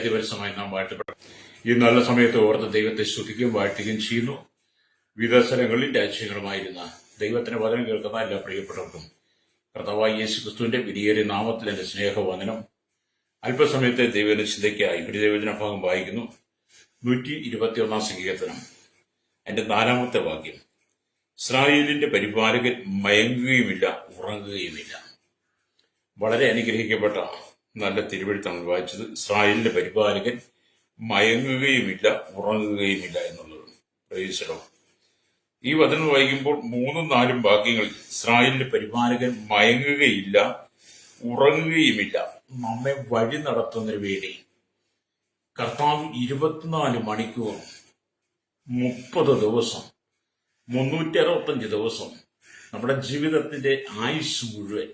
ദിവസമായി നാം വാഴ്ത്തപ്പെടും. ഈ നല്ല സമയത്ത് ഓർത്ത് ദൈവത്തെ സ്തുതിക്കുകയും വാഴ്ത്തുകയും ചെയ്യുന്നു. വിവിധ സ്ഥലങ്ങളിൽ രാജ്യങ്ങളുമായിരുന്ന ദൈവത്തിന്റെ വചനം കേൾക്കുന്ന എല്ലാ പ്രിയപ്പെട്ടവർക്കും കർത്താവായ യേശു ക്രിസ്തുവിന്റെ വിധിയേറിയ നാമത്തിൽ എന്റെ സ്നേഹവന്ദനം. അല്പസമയത്തെ ദൈവനിശ്ചിതയ്ക്കായി ഒരു ദൈവജന ഭാഗം വായിക്കുന്നു. 121 സങ്കീർത്തനം എന്റെ 4-ാമത്തെ വാക്യം. ഇസ്രായേലിന്റെ പരിപാലകൻ മയങ്ങുകയുമില്ല, ഉറങ്ങുകയുമില്ല. വളരെ അനുഗ്രഹിക്കപ്പെട്ട നല്ല തിരുവെഴുത്താണ് വായിച്ചത്. ഇസ്രായേലിന്റെ പരിപാലകൻ മയങ്ങുകയുമില്ല, ഉറങ്ങുകയുമില്ല എന്നുള്ളത്. Price the Lord. ഈ വചനം വായിക്കുമ്പോൾ 3-4 വാക്യങ്ങളിൽ ഇസ്രായേലിന്റെ പരിപാലകൻ മയങ്ങുകയില്ല, ഉറങ്ങുകയുമില്ല. നമ്മെ വഴി നടത്തുന്നതിന് വേണ്ടി കർത്താവ് 24 മണിക്കൂർ 30 ദിവസം 365 ദിവസം നമ്മുടെ ജീവിതത്തിന്റെ ആയുസ് മുഴുവൻ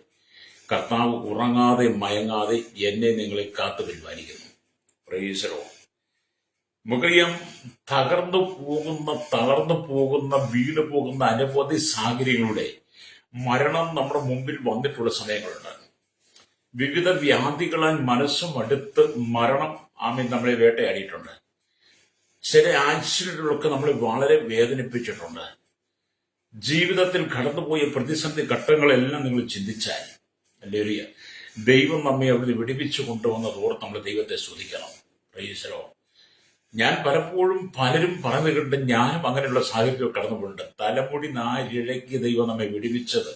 കർത്താവ് ഉറങ്ങാതെ മയങ്ങാതെ എന്നെ നിങ്ങളെ കാത്തു പരിപാലിക്കുന്നു. Price the Lord. നമുക്കറിയാം, തളർന്നു പോകുന്ന വീട് പോകുന്ന അനവധി സാഹചര്യങ്ങളുടെ മരണം നമ്മുടെ മുമ്പിൽ വന്നിട്ടുള്ള സമയങ്ങളുണ്ട്. വിവിധ വ്യാധികളാൽ മനസ്സും അടുത്ത് മരണം നമ്മളെ വേട്ടയാടിയിട്ടുണ്ട്. ചില ആക്സിഡന്റുകളൊക്കെ നമ്മളെ വളരെ വേദനിപ്പിച്ചിട്ടുണ്ട്. ജീവിതത്തിൽ കടന്നുപോയ പ്രതിസന്ധി ഘട്ടങ്ങളെല്ലാം നിങ്ങൾ ചിന്തിച്ചാൽ ഹല്ലേലൂയ, ദൈവം നമ്മെ അവിടെ വിടുവിച്ചു കൊണ്ടുവന്നത് ഓർത്ത് നമ്മൾ ദൈവത്തെ സ്തുതിക്കണം. Price the Lord. ഞാൻ പലരും പറഞ്ഞു കേട്ട് ഞാനും അങ്ങനെയുള്ള സാഹചര്യത്തിൽ കടന്നുപോയിട്ടുണ്ട്. തലമുടി 4 ഇഴയ്ക്ക് ദൈവം നമ്മെ വിടുവിച്ചത്,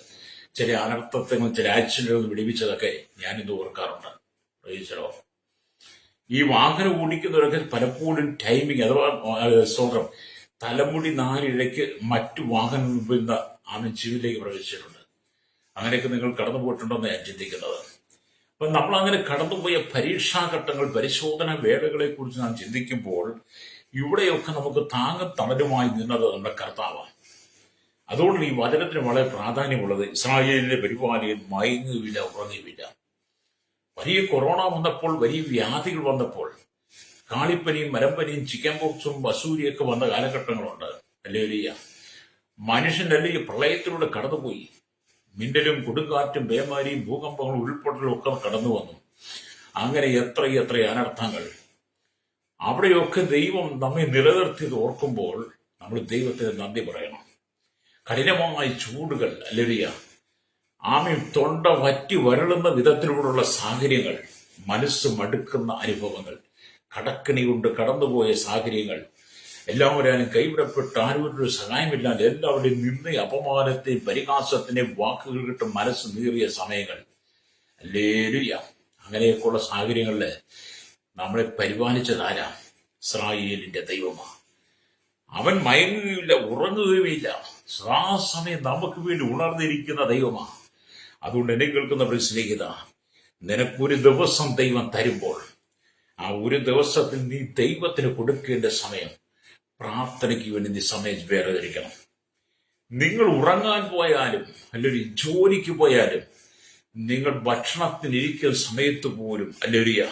ചില അനർത്ഥങ്ങൾ, ചില ആക്സിഡന്റുകൾ വിടുവിച്ചതൊക്കെ ഞാനിത് ഓർക്കാറുണ്ട്. Price the Lord. ഈ വാഹനം ഓടിക്കുന്നവരൊക്കെ പലപ്പോഴും ടൈമിങ് അഥവാ തലമുടി 4 ഇഴയ്ക്ക് മറ്റു വാഹനങ്ങൾ ജീവിതത്തിലേക്ക് പ്രവേശിച്ചിട്ടുണ്ട്. അങ്ങനെയൊക്കെ നിങ്ങൾ കടന്നുപോയിട്ടുണ്ടെന്ന് ഞാൻ ചിന്തിക്കുന്നത്. അപ്പൊ നമ്മൾ അങ്ങനെ കടന്നുപോയ പരീക്ഷാഘട്ടങ്ങൾ, പരിശോധന വേളകളെ കുറിച്ച് നാം ചിന്തിക്കുമ്പോൾ ഇവിടെയൊക്കെ നമുക്ക് താങ്ങും തണലുമായി നിന്നത് നമ്മുടെ കർത്താവാണ്. അതുകൊണ്ട് ഈ വചനത്തിന് വളരെ പ്രാധാന്യമുള്ളത്. ഇസ്രായേലിന്റെ പരിപാലകൻ മയങ്ങുകയില്ല, ഉറങ്ങുകയില്ല. വലിയ കൊറോണ വന്നപ്പോൾ, വലിയ വ്യാധികൾ വന്നപ്പോൾ, കാളിപ്പനിയും മരമ്പനിയും ചിക്കൻ പോക്സും വസൂരിയൊക്കെ വന്ന കാലഘട്ടങ്ങളുണ്ട്. ഹല്ലേലൂയ. മനുഷ്യനല്ലേ പ്രളയത്തിലൂടെ കടന്നുപോയി. മിന്നലും കൊടുങ്കാറ്റും പേമാരിയും ഭൂകമ്പങ്ങളും ഉരുൾപൊട്ടലും ഒക്കെ കടന്നു വന്നു. അങ്ങനെ എത്ര അനർത്ഥങ്ങൾ. അവിടെയൊക്കെ ദൈവം നമ്മെ നിലനിർത്തിയത് ഓർക്കുമ്പോൾ നമ്മൾ ദൈവത്തിന് നന്ദി പറയണം. കഠിനമായ ചൂടുകൾ, ഹല്ലേലൂയ, തൊണ്ട വറ്റി വരളുന്ന വിധത്തിലൂടെയുള്ള സാഹചര്യങ്ങൾ, മനസ്സ് മടുക്കുന്ന അനുഭവങ്ങൾ, കടക്കണി കൊണ്ട് കടന്നുപോയ സാഹചര്യങ്ങൾ, എല്ലാവരും കൈവിടപ്പെട്ട് ആരും സഹായമില്ലാതെ എല്ലാവരുടെയും നിന്ന അപമാനത്തെയും പരിഹാസത്തിന്റെയും വാക്കുകൾ കിട്ടും മനസ്സ് നീറിയ സമയങ്ങൾ. ഹല്ലേലൂയ. അങ്ങനെയൊക്കെയുള്ള സാഹചര്യങ്ങളിൽ നമ്മളെ പരിപാലിച്ചതാരാ? ഇസ്രായേലിന്റെ ദൈവമാണ്. അവൻ മയങ്ങുകയില്ല, ഉറങ്ങുകയുമില്ല. സമയം നമുക്ക് വേണ്ടി ഉണർന്നിരിക്കുന്ന ദൈവമാണ്. അതുകൊണ്ട് എന്നെ കേൾക്കുന്ന സ്നേഹിത, നിനക്കൊരു ദിവസം ദൈവം തരുമ്പോൾ ആ ഒരു ദിവസത്തിൽ നീ ദൈവത്തിന് കൊടുക്കേണ്ട സമയം പ്രാർത്ഥനയ്ക്ക് വേണ്ടി നീ സമയം വേർതിരിക്കണം. നിങ്ങൾ ഉറങ്ങാൻ പോയാലും അല്ലെങ്കിൽ ജോലിക്ക് പോയാലും നിങ്ങൾ ഭക്ഷണത്തിനിരിക്കുന്ന സമയത്ത് പോലും ഹല്ലേലൂയ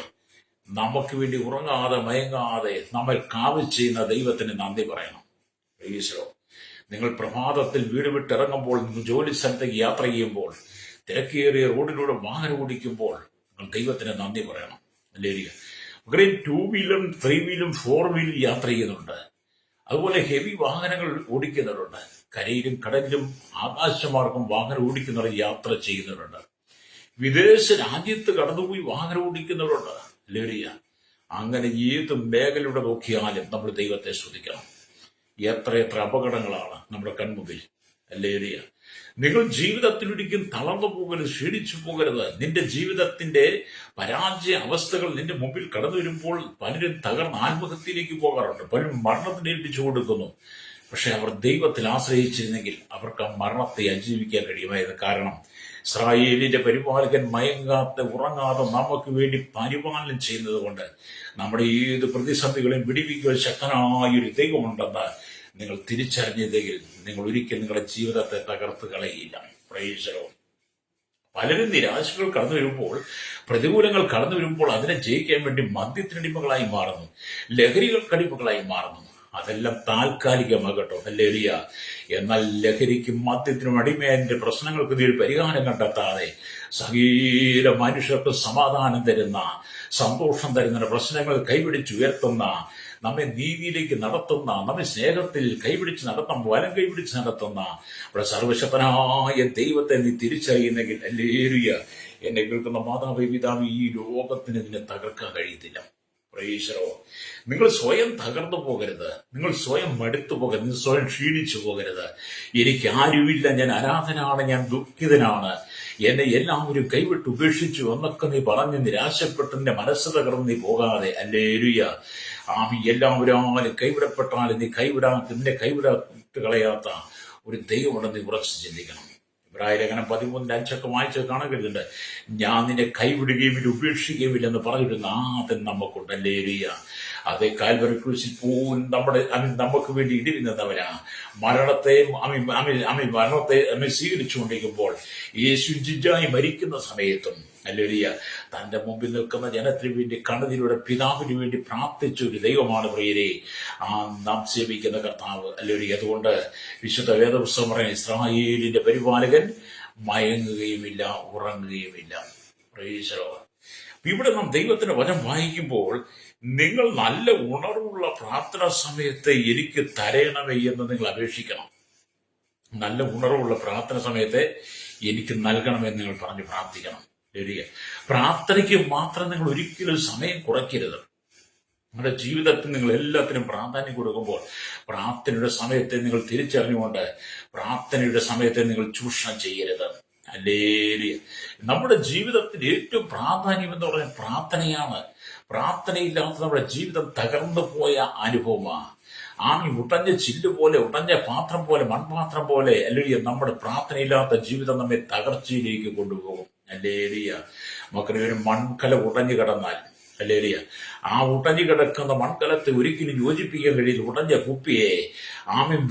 നമുക്ക് വേണ്ടി ഉറങ്ങാതെ മയങ്ങാതെ നമ്മൾ കാവൽ ചെയ്യുന്ന ദൈവത്തിന് നന്ദി പറയണം. Price the Lord. നിങ്ങൾ പ്രഭാതത്തിൽ വീട് വിട്ടിറങ്ങുമ്പോൾ, നിങ്ങൾ ജോലി സ്ഥലത്തേക്ക് യാത്ര ചെയ്യുമ്പോൾ, തിരക്കേറിയ റോഡിലൂടെ വാഹനം ഓടിക്കുമ്പോൾ നിങ്ങൾ ദൈവത്തിന് നന്ദി പറയണം. ഹല്ലേലൂയ. 2 വീലും 3 വീലും 4 വീലും യാത്ര ചെയ്യുന്നുണ്ട്. അതുപോലെ ഹെവി വാഹനങ്ങൾ ഓടിക്കുന്നവരുണ്ട്. കരയിലും കടലിലും ആകാശമാർഗം വാഹനം ഓടിക്കുന്നവർ യാത്ര ചെയ്യുന്നവരുണ്ട്. വിദേശ രാജ്യത്ത് കടന്നുപോയി വാഹനം ഓടിക്കുന്നവരുണ്ട്. ഹല്ലേലൂയ. അങ്ങനെ ഏത് മേഖലയുടെ നോക്കിയാലും നമ്മൾ ദൈവത്തെ സ്തുതിക്കണം. എത്ര അപകടങ്ങളാണ് നമ്മുടെ കൺമുമ്പിൽ. ഹല്ലേലൂയ. നിങ്ങൾ ജീവിതത്തിലൊരിക്കലും തളർന്നു പോകരുത്, ക്ഷീണിച്ചു പോകരുത്. നിന്റെ ജീവിതത്തിന്റെ പരാജയ അവസ്ഥകൾ നിന്റെ മുമ്പിൽ കടന്നു വരുമ്പോൾ പലരും തകർന്ന് ആത്മഹത്യയിലേക്ക് പോകാറുണ്ട്, പലരും മരണത്തിന് ഏൽപ്പിച്ചു കൊടുക്കുന്നു. പക്ഷെ അവർ ദൈവത്തിൽ ആശ്രയിച്ചിരുന്നെങ്കിൽ അവർക്ക് ആ മരണത്തെ അതിജീവിക്കാൻ കഴിയുമായിരുന്നു. കാരണം ഇസ്രായേലിന്റെ പരിപാലകൻ മയങ്ങാതെ ഉറങ്ങാതെ നമുക്ക് വേണ്ടി പരിപാലനം ചെയ്യുന്നത് കൊണ്ട് നമ്മുടെ ഏത് പ്രതിസന്ധികളെയും വിടിവിക്കാൻ ശക്തനായൊരു ദൈവമുണ്ടെന്ന് നിങ്ങൾ തിരിച്ചറിഞ്ഞതെങ്കിൽ നിങ്ങൾ ഒരിക്കലും നിങ്ങളുടെ ജീവിതത്തെ തകർത്ത് കളയില്ല. Price the Lord. പലരും നിരാശകൾ കടന്നു വരുമ്പോൾ, പ്രതികൂലങ്ങൾ കടന്നു വരുമ്പോൾ അതിനെ ജയിക്കാൻ വേണ്ടി മദ്യത്തിനടിമകളായി മാറുന്നു, ലഹരികൾക്കടിമകളായി മാറുന്നു. അതെല്ലാം താൽക്കാലികമാകട്ടോ. ഹല്ലേലൂയ. എന്നാൽ ലഹരിക്കും മദ്യത്തിനും അടിമേന്റെ പ്രശ്നങ്ങൾക്ക് നീ പരിഹാരം കണ്ടെത്താതെ സകല മനുഷ്യർക്ക് സമാധാനം തരുന്ന സന്തോഷം തരുന്ന, പ്രശ്നങ്ങൾ കൈപിടിച്ചുയർത്തുന്ന, നമ്മെ നീതിയിലേക്ക് നടത്തുന്ന, നമ്മെ സ്നേഹത്തിൽ കൈപിടിച്ച് നടത്തുന്ന, വലം കൈപിടിച്ച് നടത്തുന്ന നമ്മുടെ സർവശക്തനായ ദൈവത്തെ നീ തിരിച്ചറിയുന്നെങ്കിൽ ഹല്ലേലൂയ, എന്നെ കേൾക്കുന്ന മാതാവേ പിതാവേ, ഈ ലോകത്തിന് നിന്നെ തകർക്കാൻ കഴിയത്തില്ല. പ്രൈസറോ, നിങ്ങൾ സ്വയം തകർന്നു പോകരുത്, നിങ്ങൾ സ്വയം മടുത്തു പോകരുത്, നിങ്ങൾ സ്വയം ക്ഷീണിച്ചു പോകരുത്. എനിക്ക് ആരുമില്ല, ഞാൻ അനാഥനാണ്, ഞാൻ ദുഃഖിതനാണ്, എന്നെ എല്ലാവരും കൈവിട്ട് ഉപേക്ഷിച്ചു എന്നൊക്കെ നീ പറഞ്ഞ് നിരാശപ്പെട്ട് നിന്റെ മനസ്സ് തകർന്ന് നീ പോകാതെ ഹല്ലേലൂയ, എല്ലാവരും കൈവിടപ്പെട്ടാലും നിന്നെ കൈവിടത്ത് കളയാത്ത ഒരു ദൈവമുണ്ടെന്ന് നീ ഉറച്ചു ചിന്തിക്കണം. ഇബ്രായലേഖനം 13:5 വായിച്ച് കാണാൻ കഴിയുന്നുണ്ട്. ഞാൻ നിന്നെ കൈവിടുകയുമില്ല ഉപേക്ഷിക്കുകയുമില്ലെന്ന് പറഞ്ഞിരുന്ന ആദ്യം നമുക്കുണ്ട്. ഹല്ലേലൂയ. അതേ കാൽവരി ക്രൂശിൽ പോലും നമുക്ക് വേണ്ടി ഇടിവി നിന്നവനാ. മരണത്തെ സ്വീകരിച്ചുകൊണ്ടിരിക്കുമ്പോൾ യേശു ജിജായി മരിക്കുന്ന സമയത്തും ഹല്ലേലൂയ, തന്റെ മുമ്പിൽ നിൽക്കുന്ന ജനത്തിന് വേണ്ടി കണ്ണുനീരോടെ പിതാവിന് വേണ്ടി പ്രാർത്ഥിച്ച ഒരു ദൈവമാണ് പ്രിയരെ നാം സേവിക്കുന്ന കർത്താവ്. ഹല്ലേലൂയ. അതുകൊണ്ട് വിശുദ്ധ വേദപുസ്തകം പറയുന്ന ഇസ്രായേലിന്റെ പരിപാലകൻ മയങ്ങുകയുമില്ല, ഉറങ്ങുകയുമില്ല. Praise the Lord. ഇവിടെ നാം ദൈവത്തിന്റെ വചനം വായിക്കുമ്പോൾ, നിങ്ങൾ നല്ല ഉണർവുള്ള പ്രാർത്ഥനാ സമയത്ത് എനിക്ക് തരണമേ എന്ന് നിങ്ങൾ അപേക്ഷിക്കണം. നല്ല ഉണർവുള്ള പ്രാർത്ഥന സമയത്ത് എനിക്ക് നൽകണമെന്ന് നിങ്ങൾ പറഞ്ഞ് പ്രാർത്ഥിക്കണം. പ്രാർത്ഥനയ്ക്ക് മാത്രം നിങ്ങൾ ഒരിക്കലും സമയം കുറയ്ക്കരുത്. നിങ്ങളുടെ ജീവിതത്തിൽ നിങ്ങൾ എല്ലാത്തിനും പ്രാധാന്യം കൊടുക്കുമ്പോൾ പ്രാർത്ഥനയുടെ സമയത്തെ നിങ്ങൾ തിരിച്ചറിഞ്ഞുകൊണ്ട് പ്രാർത്ഥനയുടെ സമയത്തെ നിങ്ങൾ ചൂഷണം ചെയ്യരുത്. ഹല്ലേലൂയ. നമ്മുടെ ജീവിതത്തിൽ ഏറ്റവും പ്രാധാന്യം എന്ന് പറയുന്നത് പ്രാർത്ഥനയാണ്. പ്രാർത്ഥനയില്ലാത്ത നമ്മുടെ ജീവിതം തകർന്നു പോയ അനുഭവമാണ്. ഉടഞ്ഞ ചില്ല് പോലെ, ഉടഞ്ഞ പാത്രം പോലെ, മൺപാത്രം പോലെ ഹല്ലേലൂയ, നമ്മുടെ പ്രാർത്ഥനയില്ലാത്ത ജീവിതം നമ്മെ തകർച്ചയിലേക്ക് കൊണ്ടുപോകും. ഹല്ലേലൂയ. നമുക്കൊരു മൺകല ഉടഞ്ഞു കിടന്നാൽ ഹല്ലേലൂയ, ഉടഞ്ഞു കിടക്കുന്ന മൺകലത്തെ ഒരിക്കലും യോജിപ്പിക്കാൻ കഴിയില്ല. ഉടഞ്ഞ കുപ്പിയെ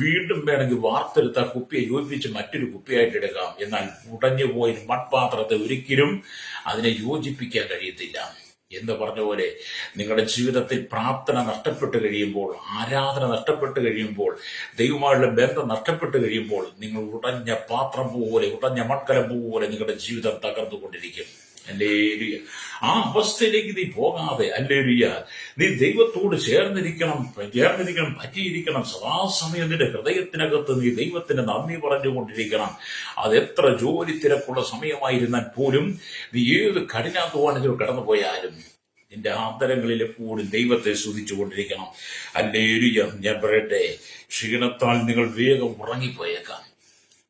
വീണ്ടും വേണമെങ്കിൽ വാർത്തെടുത്ത കുപ്പിയെ യോജിപ്പിച്ച് മറ്റൊരു കുപ്പിയായിട്ട് എടുക്കാം. എന്നാൽ ഉടഞ്ഞു പോയ മൺപാത്രത്തെ ഒരിക്കലും അതിനെ യോജിപ്പിക്കാൻ കഴിയത്തില്ല. എന്ന് പറഞ്ഞ പോലെ നിങ്ങളുടെ ജീവിതത്തിൽ പ്രാർത്ഥന നഷ്ടപ്പെട്ട് കഴിയുമ്പോൾ, ആരാധന നഷ്ടപ്പെട്ട് കഴിയുമ്പോൾ, ദൈവമായുള്ള ബന്ധം നഷ്ടപ്പെട്ട് കഴിയുമ്പോൾ നിങ്ങൾ ഉടഞ്ഞ പാത്രം പോലെ, ഉടഞ്ഞ മൺകലം പോലെ നിങ്ങളുടെ ജീവിതം തകർന്നുകൊണ്ടിരിക്കും. ഹല്ലേലൂയ. അവസ്ഥയിലേക്ക് നീ പോകാതെ ഹല്ലേലൂയ, നീ ദൈവത്തോട് ചേർന്നിരിക്കണം, പറ്റിയിരിക്കണം. സദാസമയം നിന്റെ ഹൃദയത്തിനകത്ത് നീ ദൈവത്തിന് നന്ദി പറഞ്ഞുകൊണ്ടിരിക്കണം. അതെത്ര ജോലി തിരക്കുള്ള സമയമായിരുന്നാൽ പോലും, നീ ഏത് കഠിനാധ്വാനത്തിൽ കടന്നുപോയാലും നിന്റെ ആന്തരങ്ങളിൽ എപ്പോഴും ദൈവത്തെ സ്തുതിച്ചുകൊണ്ടിരിക്കണം. ഹല്ലേലൂയ. ഞാൻ പറയട്ടെ, ക്ഷീണത്താൽ നിങ്ങൾ വേഗം ഉറങ്ങിപ്പോയേക്കാം.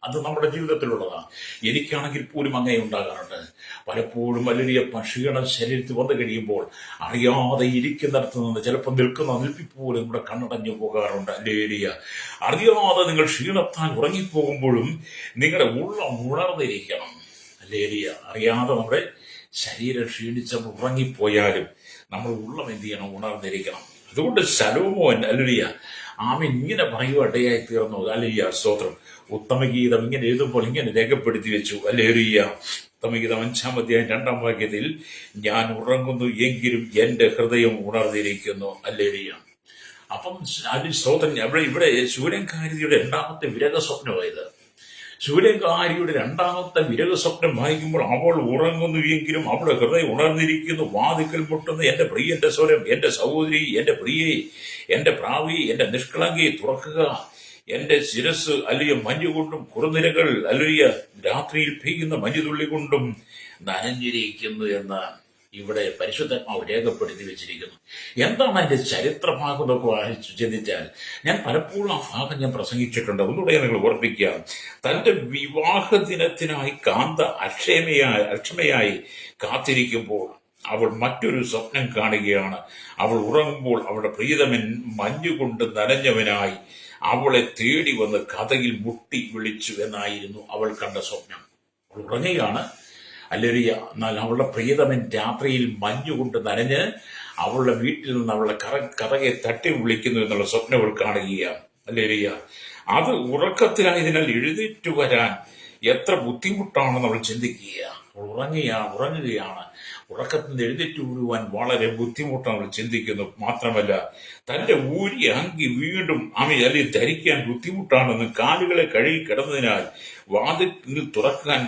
അത് നമ്മുടെ ജീവിതത്തിലുള്ളതാണ്. എനിക്കാണെങ്കിൽ പോലും അങ്ങനെ ഉണ്ടാകാറുണ്ട്. പലപ്പോഴും വലിയ ക്ഷീണം ശരീരത്തിൽ വന്നു കഴിയുമ്പോൾ അറിയാതെ ഇരിക്കുന്നിടത്ത് നിന്ന് ചിലപ്പോൾ നിൽപ്പിപ്പോലും നമ്മുടെ കണ്ണടഞ്ഞു പോകാറുണ്ട്. ഹല്ലേലൂയ. അറിയാതെ നിങ്ങൾ ക്ഷീണത്താൽ ഉറങ്ങിപ്പോകുമ്പോഴും നിങ്ങളുടെ ഉള്ളം ഉണർന്നിരിക്കണം. ഹല്ലേലൂയ. അറിയാതെ നമ്മുടെ ശരീരം ക്ഷീണിച്ച് ഉറങ്ങിപ്പോയാലും നമ്മൾ ഉള്ളം എന്ത് ചെയ്യണം? ഉണർന്നിരിക്കണം. അതുകൊണ്ട് ശലോമോൻ ഹല്ലേലൂയ ഇങ്ങനെ പറയുവായിടയായി തീർന്നു. ഹല്ലേലൂയ. സ്തോത്രം. ഉത്തമഗീതം ഇങ്ങനെ എഴുതുമ്പോൾ ഇങ്ങനെ രേഖപ്പെടുത്തി വെച്ചു. ഹല്ലേലൂയ. ഉത്തമഗീതം 5-ാം അധ്യായം 2-ാം വാക്യത്തിൽ, ഞാൻ ഉറങ്ങുന്നു എങ്കിലും എന്റെ ഹൃദയം ഉണർന്നിരിക്കുന്നു. ഹല്ലേലൂയ. അപ്പം സ്തോത്രം. ഇവിടെ ശൂരൻകാരിയുടെ രണ്ടാമത്തെ വിരഹ സ്വപ്നമായത്. ശൂരൻകാരിയുടെ രണ്ടാമത്തെ വിരഹ സ്വപ്നം വായിക്കുമ്പോൾ, അവൾ ഉറങ്ങുന്നു എങ്കിലും അവളുടെ ഹൃദയം ഉണർന്നിരിക്കുന്നു. വാതിക്കൽ മുട്ടുന്ന എന്റെ പ്രിയന്റെ സ്വരം, എന്റെ സഹോദരി, എന്റെ പ്രിയേ, എന്റെ പ്രാവി, എന്റെ നിഷ്കളങ്കയെ തുറക്കുക. എന്റെ ശിരസ് അല്ലിയ മഞ്ഞുകൊണ്ടും കുറുനിരകൾ അല്ലിയ രാത്രിയിൽ പെയ്യുന്ന മഞ്ഞുതുള്ളി കൊണ്ടും നനഞ്ഞിരിക്കുന്നു എന്ന് ഇവിടെ പരിശുദ്ധാത്മാവ് രേഖപ്പെടുത്തി വെച്ചിരിക്കുന്നു. എന്താണ് അതിന്റെ ചരിത്രഭാഗം എന്നൊക്കെ വായിച്ചു ചിന്തിച്ചാൽ, ഞാൻ പലപ്പോഴും ആ ഭാഗം ഞാൻ പ്രസംഗിച്ചിട്ടുണ്ട്. ഒന്നുകൂടെ നിങ്ങൾ ഓർപ്പിക്കുക. തന്റെ വിവാഹ ദിനത്തിനായി കാന്ത അക്ഷമയായി കാത്തിരിക്കുമ്പോൾ അവൾ മറ്റൊരു സ്വപ്നം കാണുകയാണ്. അവൾ ഉറങ്ങുമ്പോൾ അവളുടെ പ്രിയതമൻ മഞ്ഞുകൊണ്ട് നനഞ്ഞവനായി അവളെ തേടി വന്ന് കഥയിൽ മുട്ടി വിളിച്ചു എന്നായിരുന്നു അവൾ കണ്ട സ്വപ്നം. അവൾ ഉറങ്ങുകയാണ് ഹല്ലേലൂയ. എന്നാൽ അവളുടെ പ്രിയതമൻ രാത്രിയിൽ മഞ്ഞുകൊണ്ട് നനഞ്ഞ് അവളുടെ വീട്ടിൽ നിന്ന് അവളുടെ കഥയെ തട്ടി വിളിക്കുന്നു എന്നുള്ള സ്വപ്നം അവൾ കാണുകയാണ്. ഹല്ലേലൂയ. അത് ഉറക്കത്തിലായതിനാൽ എഴുന്നേറ്റു വരാൻ എത്ര ബുദ്ധിമുട്ടാണെന്ന് അവൾ ചിന്തിക്കുക. അവൾ ഉറങ്ങുകയാണ്. ഉറക്കത്തിൽ നിന്ന് എഴുന്നേറ്റ് വീഴുവാൻ വളരെ ബുദ്ധിമുട്ടാണ് അവൾ ചിന്തിക്കുന്നു. മാത്രമല്ല, തന്റെ ഊരിയ അങ്കി വീണ്ടും അല്ലെങ്കിൽ ധരിക്കാൻ ബുദ്ധിമുട്ടാണെന്ന് കാലുകളെ കഴുകി കിടന്നതിനാൽ വാതിൽ തുറക്കാൻ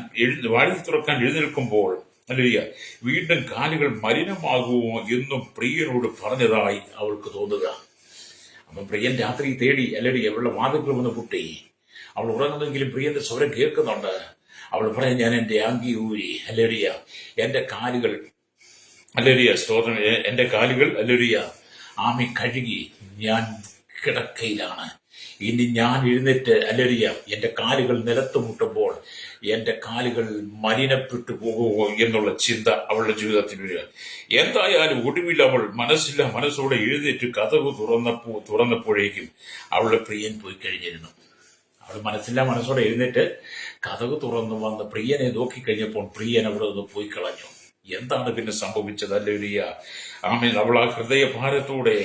എഴുന്നേൽക്കുമ്പോൾ അല്ലേലിയ. വീണ്ടും കാലുകൾ മലിനമാകുമോ എന്നും പ്രിയനോട് പറഞ്ഞതായി അവൾക്ക് തോന്നുക. അപ്പം പ്രിയൻ രാത്രി തേടി അല്ലേലി അവളുടെ വാതിൽക്കൽ വന്ന് പൊട്ടി. അവൾ ഉറങ്ങുന്നെങ്കിലും പ്രിയന്റെ സ്വരം കേൾക്കുന്നുണ്ട്. അവൾ പറയാൻ, ഞാൻ എന്റെ ആംഗി ഊരി അല്ലേലിയ, എന്റെ കാലുകൾ അല്ലേലിയ സ്തോത്രം, എന്റെ കാലുകൾ അല്ലേലിയ ആമി കഴുകി ഞാൻ കിടക്കയിലാണ്. ഇനി ഞാൻ എഴുന്നേറ്റ് അല്ലേലിയ എന്റെ കാലുകൾ നിലത്ത് മുട്ടുമ്പോൾ എന്റെ കാലുകൾ മലിനപ്പെട്ടു പോകുമോ എന്നുള്ള ചിന്ത അവളുടെ ജീവിതത്തിൽ വരിക. എന്തായാലും ഒടുവിൽ അവൾ മനസ്സോടെ എഴുന്നേറ്റ് കതവ് തുറന്നപ്പോഴേക്കും അവളുടെ പ്രിയൻ പോയി കഴിഞ്ഞിരുന്നു. അവൾ മനസ്സോടെ എഴുന്നേറ്റ് കതവ് തുറന്നു വന്ന് പ്രിയനെ നോക്കിക്കഴിഞ്ഞപ്പോൾ പ്രിയൻ അവിടെ നിന്ന് പോയി കളഞ്ഞു. എന്താണ് പിന്നെ സംഭവിച്ചത്? അല്ലേലൂയ. ആമേൻ. അവൾ ആ ഹൃദയഭാരത്തോടെ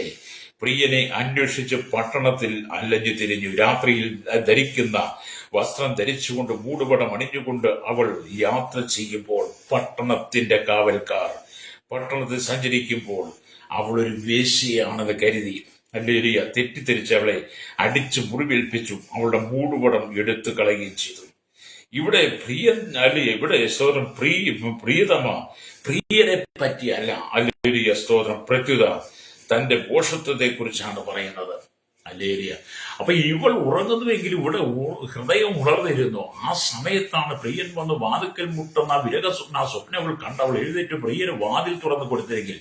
പ്രിയനെ അന്വേഷിച്ച് പട്ടണത്തിൽ അലഞ്ഞു തിരിഞ്ഞു. രാത്രിയിൽ ധരിക്കുന്ന വസ്ത്രം ധരിച്ചുകൊണ്ട് മൂടുപടം അണിഞ്ഞുകൊണ്ട് അവൾ യാത്ര ചെയ്യുമ്പോൾ പട്ടണത്തിന്റെ കാവൽക്കാർ പട്ടണത്തിൽ സഞ്ചരിക്കുമ്പോൾ അവളൊരു വേശ്യയാണെന്ന് കരുതി അല്ലേലൂയ തെറ്റിദ്ധരിച്ച് അവളെ അടിച്ചു മുറിവേൽപ്പിച്ചു. അവളുടെ മൂടുപടം എടുത്തു കളയുകയും ചെയ്തു. ഇവിടെ പ്രിയൻ ഇവിടെ സ്തോത്രം പ്രിയതമ പ്രിയനെ പറ്റിയല്ല അല്ലേലൂയ സ്തോത്രം, പ്രത്യുത തന്റെ പോഷത്വത്തെ കുറിച്ചാണ് പറയുന്നത്. അല്ലേലൂയ. അപ്പൊ ഇവൾ ഉറങ്ങുന്നുവെങ്കിലും ഇവിടെ ഹൃദയം ഉണർന്നിരുന്നു. ആ സമയത്താണ് പ്രിയൻ വന്ന് വാതിൽക്കൽ മുട്ടുന്ന ആ സ്വപ്നം അവൾ കണ്ട് അവൾ എഴുന്നേറ്റ് പ്രിയന് വാതിൽ തുറന്നു കൊടുത്തെങ്കിൽ,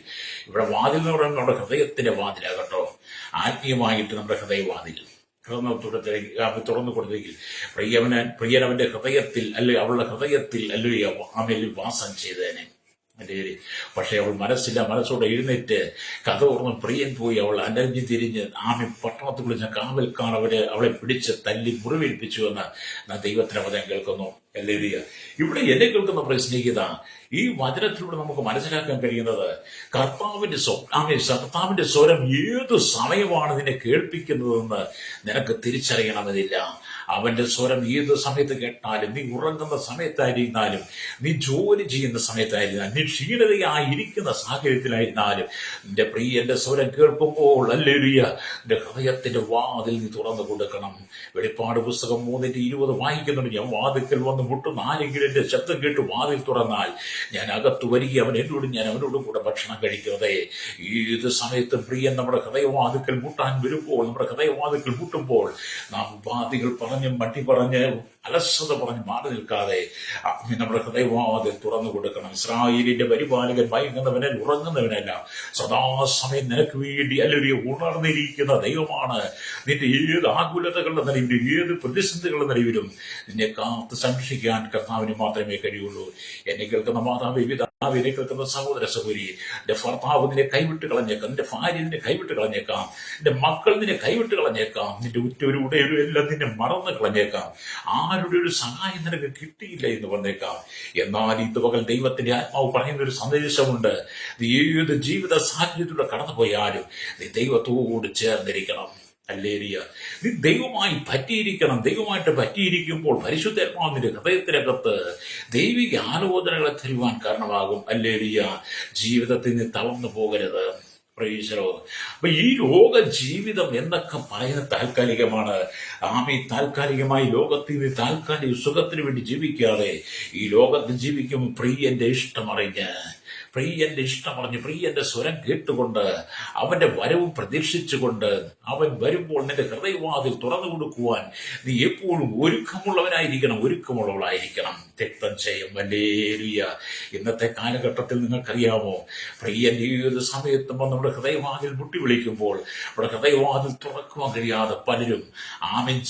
ഇവിടെ വാതിൽ എന്ന് പറയുന്നത് നമ്മുടെ ഹൃദയത്തിന്റെ വാതിലാകട്ടോ. ആത്മീയമായിട്ട് നമ്മുടെ ഹൃദയവാതിൽ തുറന്നു കൊടുത്തെങ്കിൽ പ്രിയൻ അവന്റെ ഹൃദയത്തിൽ അവളുടെ ഹൃദയത്തിൽ അല്ലേലൂയ വാസം ചെയ്തേനെ. പക്ഷെ അവൾ മനസ്സോടെ എഴുന്നേറ്റ് കഥ ഓർന്ന് പ്രിയൻ പോയി. അവൾ അലഞ്ഞു തിരിഞ്ഞ് ആമി പട്ടണത്തിൽ വിളിച്ച കാവൽക്കാർ അവളെ പിടിച്ച് തല്ലി മുറിവേൽപ്പിച്ചു എന്ന് ദൈവത്തിന്റെ വചനം കേൾക്കുന്നു. ഹല്ലേലൂയ. ഇവിടെ എന്നെ കേൾക്കുന്ന പ്രശ്നികത, ഈ വചനത്തിലൂടെ നമുക്ക് മനസ്സിലാക്കാൻ കഴിയുന്നത് കർത്താവിന്റെ സ്വരം ഏതു സമയമാണ് നിന്നെ കേൾപ്പിക്കുന്നതെന്ന് നിനക്ക് തിരിച്ചറിയണമെന്നില്ല. അവന്റെ സ്വരം ഏത് സമയത്ത് കേട്ടാലും, നീ ഉറങ്ങുന്ന സമയത്തായിരുന്നാലും, നീ ജോലി ചെയ്യുന്ന സമയത്തായിരുന്നാലും, നീ ക്ഷീണതയായിരിക്കുന്ന സാഹചര്യത്തിലായിരുന്നാലും, നിന്റെ പ്രിയന്റെ സ്വരം കേൾക്കുമ്പോൾ ഹല്ലേലൂയ നിന്റെ ഹൃദയത്തിന്റെ വാതിൽ നീ തുറന്നു കൊടുക്കണം. വെളിപ്പാട് പുസ്തകം 3:20 വായിക്കുന്നുണ്ട്, ഞാൻ വാതിൽക്കൽ വന്ന് മുട്ടുന്ന ആരെങ്കിലും എന്റെ ശബ്ദം കേട്ട് വാതിൽ തുറന്നാൽ ഞാൻ അകത്തു വരിക, ഞാൻ അവനോട് കൂടെ ഭക്ഷണം കഴിക്കുന്നതേ. ഏത് സമയത്തും പ്രിയൻ നമ്മുടെ ഹൃദയവാതിൽക്കൽ മുട്ടാൻ വരുമ്പോൾ, നമ്മുടെ ഹൃദയവാതിൽക്കൽ മുട്ടുമ്പോൾ നാം വാദികൾ മട്ടി പറഞ്ഞ് അലസത പറഞ്ഞ് മാറി നിൽക്കാതെ നമ്മുടെ ഹൃദയവാതിൽ തുറന്നു കൊടുക്കണം. ഇസ്രായേലിന്റെ പരിപാലകൻ മയങ്ങുന്നവനല്ല, ഉറങ്ങുന്നവനല്ല, സദാസമയം നിനക്ക് വേണ്ടി അല്ലേലൂയ ഉണർന്നിരിക്കുന്ന ദൈവമാണ്. നിന്റെ ഏത് ആകുലതകളുടെ നിലവിലും ഏത് പ്രതിസന്ധികളുടെ നിലവിലും നിന്നെ കാത്ത് സംരക്ഷിക്കാൻ കർത്താവിന് മാത്രമേ കഴിയുള്ളൂ. എന്നെ കേൾക്കുന്ന മാതാവേ, പിതാവേ, എന്നെ കേൾക്കുന്ന സഹോദര സഹോദരി, നിന്റെ ഭർത്താവ് നിന്നെ കൈവിട്ട് കളഞ്ഞേക്കാം, നിന്റെ ഭാര്യ നിന്നെ കൈവിട്ട് കളഞ്ഞേക്കാം, നിന്റെ മക്കൾ നിന്നെ കൈവിട്ട് കളഞ്ഞേക്കാം, നിന്റെ ഉറ്റവരും ഉടയവരും എല്ലാം നിന്നെ മറന്നു കളഞ്ഞേക്കാം, ആരുടെ ഒരു സഹായം നിനക്ക് കിട്ടിയില്ല എന്ന് പറഞ്ഞേക്കാം. എന്നാൽ ഇത് പകൽ ദൈവത്തിന്റെ ആത്മാവ് പറയുന്ന ഒരു സന്ദേശമുണ്ട്. നീ ഏത് ജീവിത സാഹചര്യത്തിലൂടെ കടന്നുപോയാലും നീ ദൈവത്തോട് ചേർന്നിരിക്കണം. ഹല്ലേലൂയ. നീ ദൈവമായി പറ്റിയിരിക്കണം. ദൈവമായിട്ട് പറ്റിയിരിക്കുമ്പോൾ പരിശുദ്ധാത്മാവിന്റെ ഹൃദയത്തിനകത്ത് ദൈവിക ആലോചനകളെ തരുവാൻ കാരണമാകും. ഹല്ലേലൂയ. ജീവിതത്തിൽ നീ തളർന്നു പോകരുത്. അപ്പൊ ഈ ലോക ജീവിതം എന്നൊക്കെ പറയുന്നത് താൽക്കാലികമാണ്. താൽക്കാലികമായി ലോകത്തിൽ നിന്ന് താൽക്കാലിക സുഖത്തിന് വേണ്ടി ജീവിക്കാതെ ഈ ലോകത്ത് ജീവിക്കുമ്പോൾ പ്രിയന്റെ ഇഷ്ടമറിഞ്ഞ് പ്രിയന്റെ സ്വരം കേട്ടുകൊണ്ട് അവന്റെ വരവും പ്രതീക്ഷിച്ചുകൊണ്ട് അവൻ വരുമ്പോൾ നിന്റെ ഹൃദയവാതിൽ തുറന്നു കൊടുക്കുവാൻ നീ എപ്പോഴും ഒരുക്കമുള്ളവളായിരിക്കണം. രക്തം ചെയ്യും. ഹല്ലേലൂയ. ഇന്നത്തെ കാലഘട്ടത്തിൽ നിങ്ങൾക്കറിയാമോ, പ്രിയൻ ഏത് സമയത്തും നമ്മുടെ ഹൃദയവാതിൽ മുട്ടി വിളിക്കുമ്പോൾ നമ്മുടെ ഹൃദയവാതിൽ തുറക്കുവാൻ കഴിയാതെ പലരും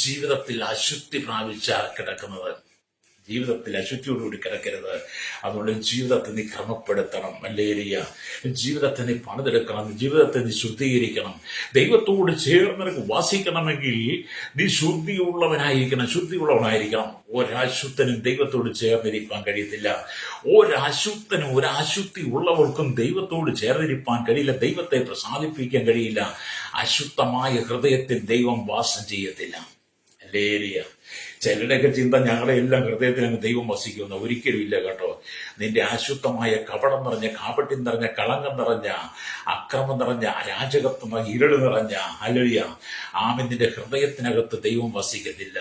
ജീവിതത്തിൽ അശുദ്ധി പ്രാപിച്ച കിടക്കുന്നത്. ജീവിതത്തിൽ അശുദ്ധിയോടുകൂടി കിടക്കരുത്. അതുകൊണ്ട് ജീവിതത്തെ നീ ക്രമപ്പെടുത്തണം. ഹല്ലേലൂയ. ജീവിതത്തെ നീ പണിതെടുക്കണം. ജീവിതത്തെ നീ ശുദ്ധീകരിക്കണം. ദൈവത്തോട് ചേർന്ന് വാസിക്കണമെങ്കിൽ നീ ശുദ്ധിയുള്ളവനായിരിക്കണം. ഒരശുദ്ധനും ദൈവത്തോട് ചേർന്നിരിക്കാൻ കഴിയത്തില്ല. ഒരശുദ്ധി ഉള്ളവർക്കും ദൈവത്തോട് ചേർന്നിരിക്കാൻ കഴിയില്ല. ദൈവത്തെ പ്രസാദിപ്പിക്കാൻ കഴിയില്ല. അശുദ്ധമായ ഹൃദയത്തിൽ ദൈവം വാസം ചെയ്യത്തില്ല. ഹല്ലേലൂയ. ചിലരുടെയൊക്കെ ചിന്ത ഞങ്ങളുടെ എല്ലാം ഹൃദയത്തിൽ അങ്ങ് ദൈവം വസിക്കുന്ന ഒരിക്കലും ഇല്ല കേട്ടോ. നിന്റെ അശുദ്ധമായ കപടം നിറഞ്ഞ, കാപട്യം നിറഞ്ഞ, കളങ്കം നിറഞ്ഞ, അക്രമം നിറഞ്ഞ, അരാജകത്വം, ഇരുള് നിറഞ്ഞ, ഹല്ലേലൂയ, നിന്റെ ഹൃദയത്തിനകത്ത് ദൈവം വസിക്കത്തില്ല.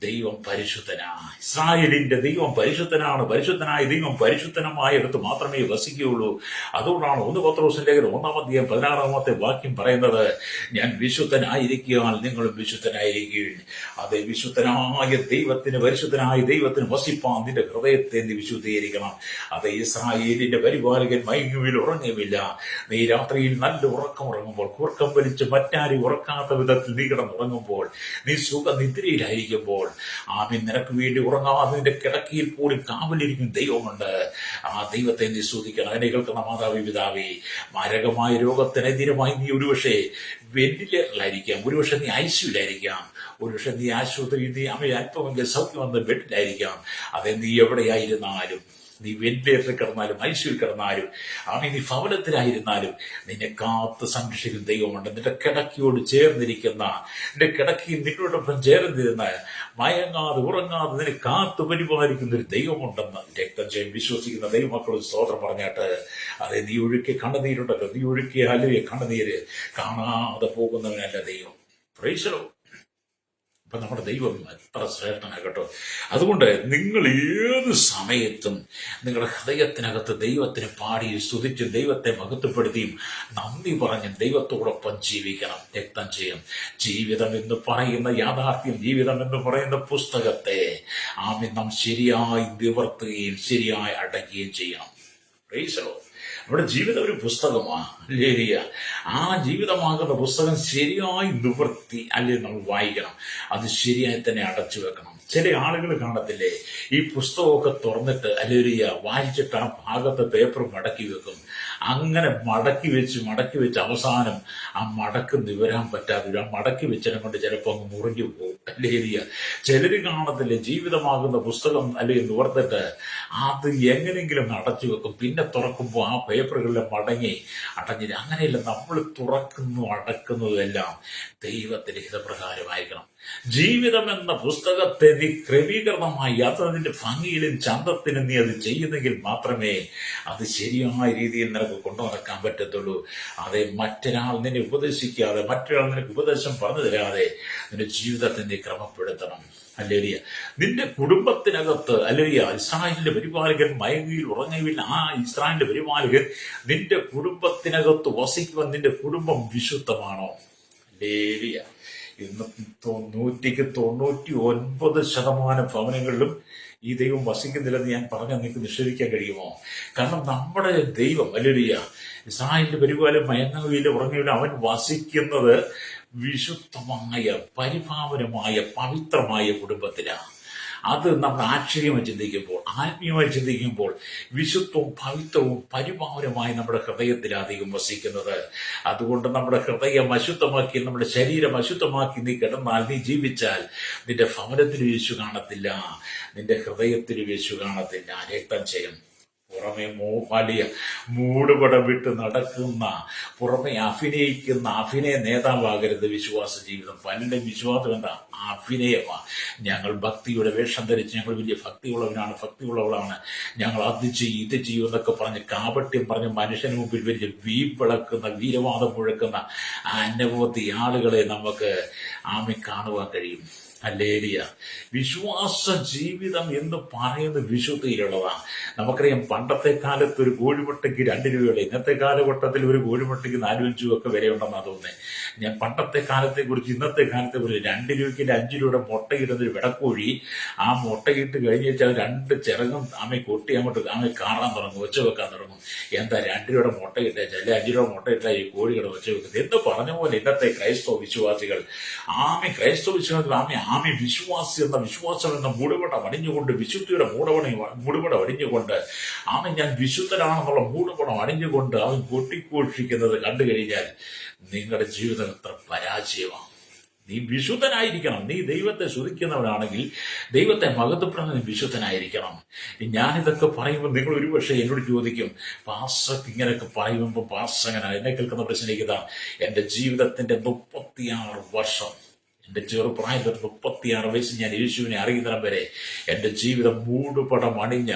ദൈവം പരിശുദ്ധനാ. ഇസ്രായേലിന്റെ ദൈവം പരിശുദ്ധനാണ്. പരിശുദ്ധനായ ദൈവം പരിശുദ്ധനമായിടത്ത് മാത്രമേ വസിക്കുകയുള്ളൂ. അതുകൊണ്ടാണ് 1 പത്രോസ് ലേഖനം 1-ാം വാക്യം പറയുന്നത്, ഞാൻ വിശുദ്ധനായിരിക്കാൻ നിങ്ങളും വിശുദ്ധനായിരിക്കും. അതേ, വിശുദ്ധനായ ദൈവത്തിന്, പരിശുദ്ധനായ ദൈവത്തിന് വസിപ്പാൻ നിന്റെ ഹൃദയത്തെ നീ വിശുദ്ധീകരിക്കണം. അതേ, ഇസ്രായേലിന്റെ പരിപാലകൻ മയങ്ങുവിൽ ഉറങ്ങുമില്ല. നീ രാത്രിയിൽ നല്ല ഉറക്കം ഉറങ്ങുമ്പോൾ, കൂർക്കം വലിച്ച് മറ്റാരും ഉറക്കാത്ത വിധത്തിൽ നീ കിടന്നുറങ്ങുമ്പോൾ, നീ സുഖനിദ്രയിലായിരിക്കുമ്പോൾ, നിനക്ക് വേണ്ടി ഉറങ്ങാതെ നിന്റെ കിടക്കയിൽ പോലും കാവലിരിക്കും ദൈവമുണ്ട്. ആ ദൈവത്തെ നീ സ്തുതിക്കണം. അതിനെ കേൾക്കുന്ന മാതാവി, പിതാവി, മാരകമായ രോഗത്തിനെതിരുമായി നീ ഒരുപക്ഷെ വെന്റിലേറ്ററിലായിരിക്കാം, ഒരുപക്ഷെ നീ ഐസിയുലായിരിക്കാം, ഒരുപക്ഷെ നീ ആശുപത്രിയിൽ നീ അല്പമെങ്കിൽ സൗഖ്യം വന്ന ബെഡിലായിരിക്കാം. അതെ, നീ എവിടെയായിരുന്നാലും, നീ വെന്റിലേറ്ററിൽ കിടന്നാലും ഐസിയുൽ കിടന്നാലും, നീ ഭവനത്തിലായിരുന്നാലും, നിന്നെ കാത്ത് സംരക്ഷിക്കുന്ന ദൈവമുണ്ട്. നിന്റെ കിടക്കയോട് ചേർന്നിരിക്കുന്ന, നിന്റെ കിടക്കയിൽ നിന്നോടൊപ്പം ചേർന്നിരുന്ന, മയങ്ങാതെ ഉറങ്ങാതെ നിന്നെ കാത്തു പരിപാലിക്കുന്ന ഒരു ദൈവമുണ്ടെന്ന് രക്തജയം വിശ്വസിക്കുന്ന ദൈവമക്കളോട് സ്തോത്രം പറഞ്ഞാട്ട്, അതെ, നീ ഒഴുക്കിയ കണ്ണുനീരുണ്ടല്ലോ, നീ ഒഴുക്കിയ അല്ലെ കണ്ണുനീര് കാണാതെ പോകുന്നവനല്ല ദൈവം. Price the Lord. അപ്പൊ നമ്മുടെ ദൈവം എത്ര ശ്രേഷ്ഠനാകട്ടോ. അതുകൊണ്ട് നിങ്ങൾ ഏത് സമയത്തും നിങ്ങളുടെ ഹൃദയത്തിനകത്ത് ദൈവത്തിന് പാടി സ്തുതിച്ചും ദൈവത്തെ മഹത്വപ്പെടുത്തിയും നന്ദി പറഞ്ഞും ദൈവത്തോടൊപ്പം ജീവിക്കണം. രക്തം ചെയ്യും. ജീവിതം എന്ന് പറയുന്ന യാഥാർത്ഥ്യം, ജീവിതം എന്ന് പറയുന്ന പുസ്തകത്തെ നാം ശരിയായി നിവർത്തുകയും ശരിയായി അടയ്ക്കുകയും ചെയ്യണം. Price the Lord. നമ്മുടെ ജീവിതം ഒരു പുസ്തകമാണ്. ആ ജീവിതമാകുന്ന പുസ്തകം ശരിയായി നിവർത്തി അല്ലെങ്കിൽ നമ്മൾ വായിക്കണം. അത് ശരിയായി തന്നെ അടച്ചു വെക്കണം. ചില ആളുകൾ കാണത്തില്ലേ, ഈ പുസ്തകമൊക്കെ തുറന്നിട്ട് വായിച്ചിട്ട് ആ ഭാഗത്തെ പേപ്പർ മടക്കി വെക്കും. അങ്ങനെ മടക്കി വെച്ച് അവസാനം ആ മടക്ക് നിവരാൻ പറ്റാതെ ആ മടക്കി വെച്ചതിനെ കൊണ്ട് ചിലപ്പോൾ അങ്ങ് മുറിഞ്ഞു പോകും. ചിലര് കാണത്തില്ലേ, ജീവിതമാകുന്ന പുസ്തകം നിവർത്തിട്ട് അത് എങ്ങനെയെങ്കിലും അടച്ചു വെക്കും. പിന്നെ തുറക്കുമ്പോൾ ആ പേപ്പറുകളിൽ അടഞ്ഞില്ല. അങ്ങനെയല്ല, നമ്മൾ തുറക്കുന്നു അടക്കുന്നതും എല്ലാം ദൈവത്തിന്റെ ഹിതപ്രകാരമായിരിക്കണം. ജീവിതം എന്ന പുസ്തകത്തെ നീ ക്രമീകരണമായി, അതിന്റെ ഭംഗിയിലും ചന്തത്തിനും നീ അത് ചെയ്യുന്നെങ്കിൽ മാത്രമേ അത് ശരിയായ രീതിയിൽ നിനക്ക് കൊണ്ടു നടക്കാൻ പറ്റത്തുള്ളൂ. അതെ, മറ്റൊരാൾ നിന്നെ ഉപദേശിക്കാതെ, മറ്റൊരാൾ നിനക്ക് ഉപദേശം പറഞ്ഞു തരാതെ നിന്റെ ജീവിതത്തെ നീ ക്രമപ്പെടുത്തണം. ഹല്ലേലൂയ. നിന്റെ കുടുംബത്തിനകത്ത് ഇസ്രായേലിന്റെ പരിപാലകൻ മയങ്ങിയിൽ ഉറങ്ങുവില്ല. ആ ഇസ്രായേലിന്റെ പരിപാലകൻ നിന്റെ കുടുംബത്തിനകത്ത് വസിക്കുവാൻ നിന്റെ കുടുംബം വിശുദ്ധമാണോ? ഹല്ലേലൂയ. ഇന്ന് 99% ഭവനങ്ങളിലും ഈ ദൈവം വസിക്കുന്നില്ലെന്ന് ഞാൻ പറഞ്ഞാൽ നിങ്ങൾക്ക് നിഷേധിക്കാൻ കഴിയുമോ? കാരണം നമ്മുടെ ദൈവം ഇസ്രായേലിന്റെ പരിപാലനം മയങ്ങുകയില്ല, ഉറങ്ങുകയില്ല. അവൻ വസിക്കുന്നത് വിശുദ്ധമായ, പരിപാവനമായ, പവിത്രമായ കുടുംബത്തിലാണ്. അത് നമ്മൾ ആത്മീയമായി ചിന്തിക്കുമ്പോൾ വിശുദ്ധവും പവിത്രവും പരിപാവനമായി നമ്മുടെ ഹൃദയത്തിൽ അധികം വസിക്കുന്നത്. അതുകൊണ്ട് നമ്മുടെ ഹൃദയം അശുദ്ധമാക്കി, നമ്മുടെ ശരീരം അശുദ്ധമാക്കി നീ കിടന്നാൽ, നീ ജീവിച്ചാൽ നിന്റെ ഭവനത്തിൽ യേശു കാണത്തില്ല, നിന്റെ ഹൃദയത്തിൽ യേശു കാണത്തില്ല. രക്തം ചെയ്യും. പുറമെ വലിയ മൂടുപടം വിട്ട് നടക്കുന്ന, പുറമെ അഭിനയിക്കുന്ന അഭിനയ നേതാവാകരുത് വിശ്വാസ ജീവിതം. പലരുടെയും വിശ്വാസം എന്താ? അഭിനയമാണ്. ഞങ്ങൾ ഭക്തിയുടെ വേഷം ധരിച്ച് ഞങ്ങൾ വലിയ ഭക്തിയുള്ളവളാണ്, ഞങ്ങൾ അത് ചെയ്യും ഇത് ചെയ്യും എന്നൊക്കെ പറഞ്ഞ് കാപട്യം പറഞ്ഞ് മനുഷ്യന് മുമ്പിൽ വലിയ വീപ്പിളക്കുന്ന, വീരവാദം മുഴക്കുന്ന അനവധി ആളുകളെ നമുക്ക് കാണുവാൻ കഴിയും. ഹല്ലേലൂയ. വിശ്വാസ ജീവിതം എന്ന് പറയുന്നത് വിശുദ്ധിയിലുള്ളതാണ്. നമുക്കറിയാം, പണ്ടത്തെ കാലത്ത് ഒരു കോഴിമുട്ടയ്ക്ക് 2 രൂപയുടെ, ഇന്നത്തെ കാലഘട്ടത്തിൽ ഒരു കോഴിമുട്ടയ്ക്ക് 4-5 ഒക്കെ വില ഉണ്ടെന്നാണ് തോന്നുന്നത്. ഞാൻ പണ്ടത്തെ കാലത്തെ കുറിച്ച് ഇന്നത്തെ കാലത്തെ കുറിച്ച് 2 രൂപയ്ക്ക് 5 രൂപയുടെ മുട്ടയിടുന്നൊരു വിടക്കോഴി, ആ മുട്ടയിട്ട് കഴിഞ്ഞ് വെച്ചാൽ 2 ചിറകും കൊട്ടി അങ്ങോട്ട് കാണാൻ തുടങ്ങും, ഒച്ച വെക്കാൻ തുടങ്ങും. എന്താ 2 രൂപയുടെ മുട്ടയിട്ടാൽ, 5 രൂപ മുട്ടയിട്ടാൽ ഈ കോഴികളെ ഒച്ച വെക്കുന്നത് എന്ന് പറഞ്ഞ പോലെ ഇന്നത്തെ ക്രൈസ്തവ വിശ്വാസികൾ വിശ്വാസി എന്ന വിശ്വാസം എന്ന മൂടുപടം അണിഞ്ഞുകൊണ്ട്, വിശുദ്ധിയുടെ മൂടുപടം അണിഞ്ഞുകൊണ്ട്, ഞാൻ വിശുദ്ധനാണെന്നുള്ള മൂടുപടം അണിഞ്ഞുകൊണ്ട് അവൻ കൊട്ടിഘോഷിക്കുന്നത് കണ്ടു കഴിഞ്ഞാൽ നിങ്ങളുടെ ജീവിതം എത്ര പരാജയമാണ്. നീ വിശുദ്ധനായിരിക്കണം. നീ ദൈവത്തെ സ്തുതിക്കുന്നവനാണെങ്കിൽ, ദൈവത്തെ മഹത്വപ്പെടുന്ന വിശുദ്ധനായിരിക്കണം. ഞാനിതൊക്കെ പറയുമ്പോൾ നിങ്ങൾ ഒരുപക്ഷെ എന്നോട് ചോദിക്കും, പാസ്റ്റർ ഇങ്ങനെയൊക്കെ പറയുമ്പോൾ പാസ്റ്റർ എങ്ങനെ? എന്നെ കേൾക്കുന്ന പ്രശ്നം ഇതാ, എൻ്റെ ജീവിതത്തിന്റെ 36 വർഷം എന്റെ ചെറുപ്രായത്തിൽ 36 വയസ്സ് ഞാൻ യേശുവിനെ അറിയുന്നിടം വരെ എന്റെ ജീവിതം മൂടുപടം അണിഞ്ഞ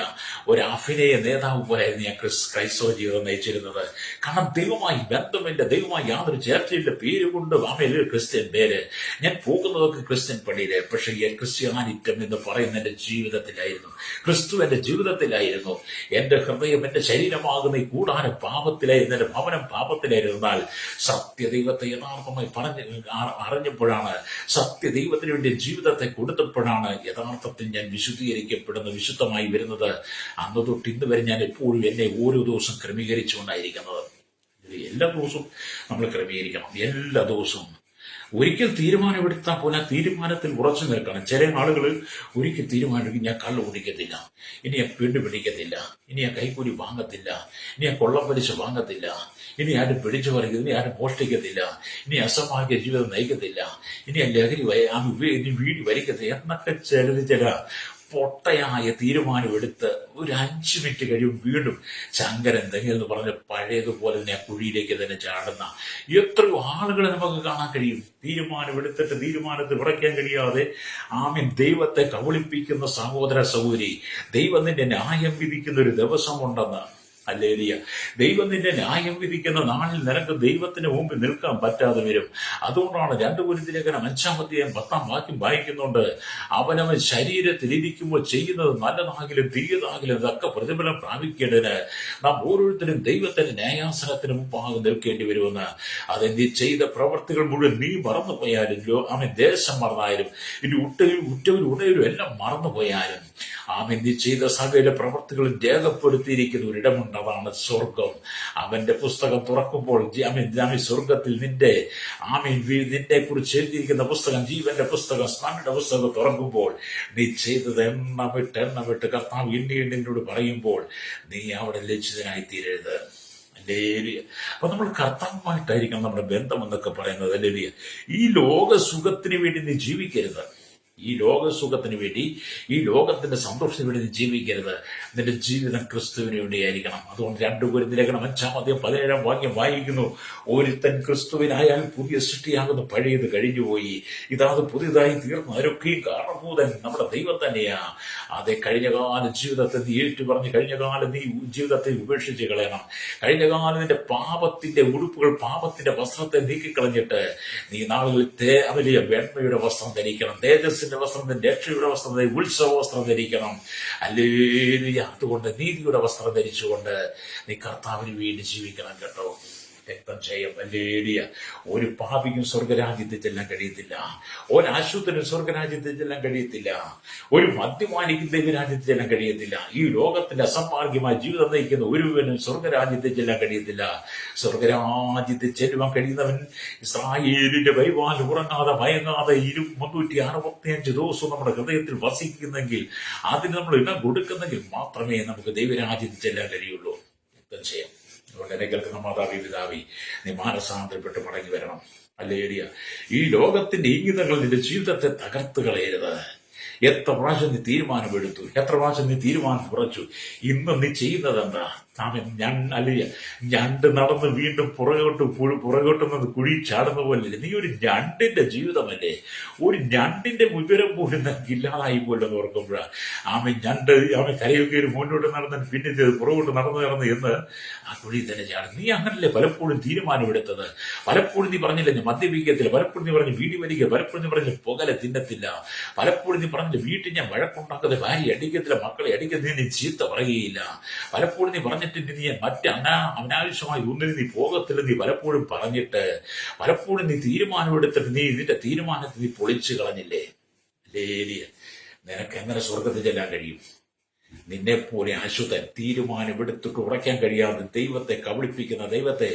ഒരു അഭിനയ നേതാവ് പോലെയായിരുന്നു ഞാൻ ക്രൈസ്തവ ജീവിതം നയിച്ചിരുന്നത്. കാരണം ദൈവമായി ബന്ധമില്ല, ദൈവമായി യാതൊരു ചേർച്ചയില്ല. പേര് കൊണ്ട് ഒരു ക്രിസ്ത്യൻ പേര്, ഞാൻ പോകുന്നതൊക്കെ ക്രിസ്ത്യൻ പള്ളിയിലെ. പക്ഷെ ഈ ക്രിസ്ത്യാനിറ്റം എന്ന് പറയുന്ന എന്റെ ജീവിതത്തിലായിരുന്നു, ക്രിസ്തു എന്റെ ജീവിതത്തിലായിരുന്നു. എന്റെ ഹൃദയം, എന്റെ ശരീരമാകുന്ന ഈ കൂടാരം പാപത്തിലായിരുന്നു, എന്റെ ഭവനം പാപത്തിലായിരുന്നാൽ സത്യദൈവത്തെ യഥാർത്ഥമായി അറിഞ്ഞപ്പോഴാണ്, സത്യദൈവത്തിന് വേണ്ടി ജീവിതത്തെ കൊടുത്തപ്പോഴാണ് യഥാർത്ഥത്തിൽ ഞാൻ വിശുദ്ധീകരിക്കപ്പെടുന്ന, വിശുദ്ധമായി വരുന്നത്. അന്ന് തൊട്ട് ഇന്ന് വരെ ഞാൻ എപ്പോഴും എന്നെ ഓരോ ദിവസം ക്രമീകരിച്ചുകൊണ്ടായിരിക്കുന്നത്. എല്ലാ ദിവസവും നമ്മൾ ക്രമീകരിക്കണം, എല്ലാ ദിവസവും. ഒരിക്കൽ തീരുമാനമെടുത്താൽ പോലെ ആ തീരുമാനത്തിൽ ഉറച്ചു നിൽക്കണം. ചില ആളുകൾ ഒരിക്കൽ തീരുമാനിക്കും, ഞാൻ കള്ളു കുടിക്കത്തില്ല, ഇനി ഞാൻ പിടിക്കത്തില്ല, ഇനി ഞാൻ കൈക്കൂലി വാങ്ങത്തില്ല, ഇനി ഞാൻ കൊള്ളപ്പലിശ വാങ്ങത്തില്ല, ഇനി ആരും പിടിച്ചു പറിക്കത്തില്ല, ഇനി ആരും മോഷ്ടിക്കത്തില്ല, ഇനി അസമാഗ്യ ജീവിതം നയിക്കത്തില്ല, ഇനി ഞാൻ ലഹരി ഇനി വീട് വരിക്കത്തില്ല എന്നൊക്കെ ചില പൊട്ടയായ തീരുമാനമെടുത്ത് ഒരു 5 മിനിറ്റ് കഴിയും വീണ്ടും ശങ്കരൻ തെങ്ങെന്ന് പറഞ്ഞ് പഴയതുപോലെ തന്നെ ആ കുഴിയിലേക്ക് തന്നെ ചാടുന്ന എത്രയോ ആളുകളെ നമുക്ക് കാണാൻ കഴിയും. തീരുമാനമെടുത്തിട്ട് തീരുമാനത്തിൽ ഉറയ്ക്കാൻ കഴിയാതെ ദൈവത്തെ കബളിപ്പിക്കുന്ന സഹോദര സഹോദരി, ദൈവം നിന്റെ ന്യായം വിധിക്കുന്ന ഒരു ദിവസമുണ്ടെന്ന്. ഹല്ലേലൂയ. ദൈവം നിന്റെ ന്യായം വിധിക്കുന്ന നാളിൽ നിനക്ക് ദൈവത്തിന് മുമ്പിൽ നിൽക്കാൻ പറ്റാതെ വരും. അതുകൊണ്ടാണ് 2 കൊരിന്ത്യർ 5-10 വാക്യം വായിക്കുന്നുണ്ട്, അവനവൻ ശരീരത്തിലിരിക്കുമ്പോൾ ചെയ്യുന്നത് നല്ലതാകിലും തീയതാകിലും ഇതൊക്കെ പ്രതിഫലം പ്രാപിക്കേണ്ടതിന് നാം ഓരോരുത്തരും ദൈവത്തിന്റെ ന്യായാസനത്തിന് മുമ്പാകെ നിൽക്കേണ്ടി വരുമെന്ന്. അത് നീ ചെയ്ത പ്രവർത്തികൾ മുഴുവൻ നീ മറന്നുപോയാലും, ദേശം മറന്നായാലും, ഇനി ഉറ്റവരും ഉടയവരും എല്ലാം മറന്നുപോയാലും, നീ ചെയ്ത സകല പ്രവർത്തികളും രേഖപ്പെടുത്തിയിരിക്കുന്ന ഒരിടമുണ്ട്, അതാണ് സ്വർഗം. അവന്റെ പുസ്തകം തുറക്കുമ്പോൾ സ്വർഗത്തിൽ നിന്നെ കുറിച്ച് എഴുതിയിരിക്കുന്ന പുസ്തകം, ജീവന്റെ പുസ്തകം, സ്മരണയുടെ പുസ്തകം തുറക്കുമ്പോൾ നീ ചെയ്തത് എണ്ണമിട്ട് കർത്താവ് എന്നോട് പറയുമ്പോൾ നീ അവിടെ ലജ്ജിതനായി തീരരുത്. അപ്പൊ നമ്മൾ കർത്താവുമായിട്ടായിരിക്കണം നമ്മുടെ ബന്ധം എന്നൊക്കെ പറയുന്നത്. അല്ലേ, ഈ ലോക സുഖത്തിന് വേണ്ടി നീ ജീവിക്കരുത്, ഈ ലോക സുഖത്തിന് വേണ്ടി, ഈ ലോകത്തിന്റെ സന്തോഷത്തിന് വേണ്ടി നീ ജീവിക്കരുത്. നിന്റെ ജീവിതം ക്രിസ്തുവിന് വേണ്ടിയായിരിക്കണം. അതുകൊണ്ട് 2 കൊരിന്ത്യർ 5-17 വാക്യം വായിക്കുന്നു, ഒരുത്തൻ ക്രിസ്തുവിനായാൽ പുതിയ സൃഷ്ടിയാകുന്നു, പഴയത് കഴിഞ്ഞുപോയി, ഇതാത് പുതിയതായി തീർന്നു, ആരൊക്കെയും കാരണഭൂതൻ നമ്മുടെ ദൈവം തന്നെയാ. അതേ, കഴിഞ്ഞകാല ജീവിതത്തെ നീ ഏറ്റുപറഞ്ഞ് കഴിഞ്ഞകാലം നീ ജീവിതത്തെ ഉപേക്ഷിച്ച് കളയണം. കഴിഞ്ഞകാലം നിന്റെ പാപത്തിന്റെ ഉടുപ്പുകൾ, പാപത്തിന്റെ വസ്ത്രത്തെ നീക്കിക്കളഞ്ഞിട്ട് നീ നാളുകളിൽ വലിയ വെണ്മയുടെ വസ്ത്രം ധരിക്കണം, തേജസ്സിന്റെ വസ്ത്രം, രക്ഷയുടെ വസ്ത്രം, ഉത്സവ വസ്ത്രം ധരിക്കണം. ഹല്ലേലൂയ. അതുകൊണ്ട് നീതിയുടെ വസ്ത്രം ധരിച്ചുകൊണ്ട് നീ കർത്താവിന് വേണ്ടി ജീവിക്കണം കേട്ടോ. രക്തം ചെയ്യും. ഹല്ലേലൂയ. ഒരു പാപിക്കും സ്വർഗരാജ്യത്തിൽ ചെല്ലാൻ കഴിയത്തില്ല, ഒരശുദ്ധനും സ്വർഗരാജ്യത്തിൽ ചെല്ലാൻ കഴിയത്തില്ല, ഒരു മദ്യപാനിക്കും ദൈവരാജ്യത്തിൽ ചെല്ലാൻ കഴിയത്തില്ല, ഈ ലോകത്തിന്റെ അസംമാർഗ്യമായ ജീവിതം നയിക്കുന്ന ഒരുവനും സ്വർഗരാജ്യത്തിൽ ചെല്ലാൻ കഴിയത്തില്ല. സ്വർഗരാജ്യത്തിൽ ചെല്ലുവാൻ കഴിയുന്നവൻ ഇസ്രായേലിന്റെ പരിപാൽ ഉറങ്ങാതെ മയങ്ങാതെ 365 ദിവസവും നമ്മുടെ ഹൃദയത്തിൽ വസിക്കുന്നെങ്കിൽ, അതിന് നമ്മൾ ഇടം കൊടുക്കുന്നെങ്കിൽ മാത്രമേ നമുക്ക് ദൈവരാജ്യത്തിൽ ചെല്ലാൻ കഴിയുള്ളൂ. രക്തം ചെയ്യാം. അതുകൊണ്ട് എന്നെ കേൾക്കുന്ന മാതാവി പിതാവി, നീ മാനസാന്തരപ്പെട്ട് മടങ്ങി വരണം. ഹല്ലേലൂയ. ഈ ലോകത്തിന്റെ ഇംഗിതങ്ങൾ നിന്റെ ജീവിതത്തെ തകർത്ത് കളയരുത്. എത്ര പ്രാവശ്യം നീ തീരുമാനമെടുത്തു, എത്ര പ്രാവശ്യം നീ തീരുമാനം കുറച്ചു, ഇന്ന് നീ ചെയ്യുന്നത് എന്താ? ഞണ്ട് നടന്ന് വീണ്ടും പുറകോട്ടുന്നത് കുഴി ചാടുന്ന പോലെ നീ ഒരു ഞണ്ടിന്റെ ജീവിതമല്ലേ. ഒരു ഞണ്ടിന്റെ വിവരം പോലും നിനക്ക് ഇല്ലാതായി പോലെന്ന് ഓർക്കുമ്പോഴാണ് ഞണ്ട് കരയൊക്കെ മുന്നോട്ട് നടന്ന് പിന്നെ പുറകോട്ട് നടന്നു എന്ന് ആ കുഴി തന്നെ ചാടും. നീ അങ്ങനല്ലേ പലപ്പോഴും തീരുമാനമെടുത്തത്. പലപ്പോഴും നീ പറഞ്ഞില്ല ഞാൻ മദ്യപിക്കത്തില്ല, പലപ്പോഴും നീ പറഞ്ഞ് വീടി വലിക്കുക, പലപ്പോഴും നീ പറഞ്ഞ് പുകല തിന്നത്തില്ല, പലപ്പോഴും നീ പറഞ്ഞ വീട്ടിൽ ഞാൻ വഴക്കുണ്ടാക്കാതെ ഭാര്യ അടിക്കത്തില്ല, മക്കളെ അടിക്കത്തില്ല, നീ ചീത്ത പറയുകയില്ല, പലപ്പോഴും നീ പറഞ്ഞിട്ട് നീ അനാവശ്യമായി ഒന്നിന് നീ പോകത്തില്ല, നീ പലപ്പോഴും പറഞ്ഞിട്ട്, പലപ്പോഴും നീ തീരുമാനമെടുത്തിട്ട് നീ ഇതിന്റെ തീരുമാനത്തിൽ നീ പൊളിച്ചു കളഞ്ഞില്ലേ. നിനക്ക് എങ്ങനെ സ്വർഗത്തിൽ ചെല്ലാൻ കഴിയും? നിന്നെപ്പോലെ അശുദ്ധൻ, തീരുമാനമെടുത്തിട്ട് ഉറയ്ക്കാൻ കഴിയാതെ ദൈവത്തെ കബളിപ്പിക്കുന്ന, ദൈവത്തെ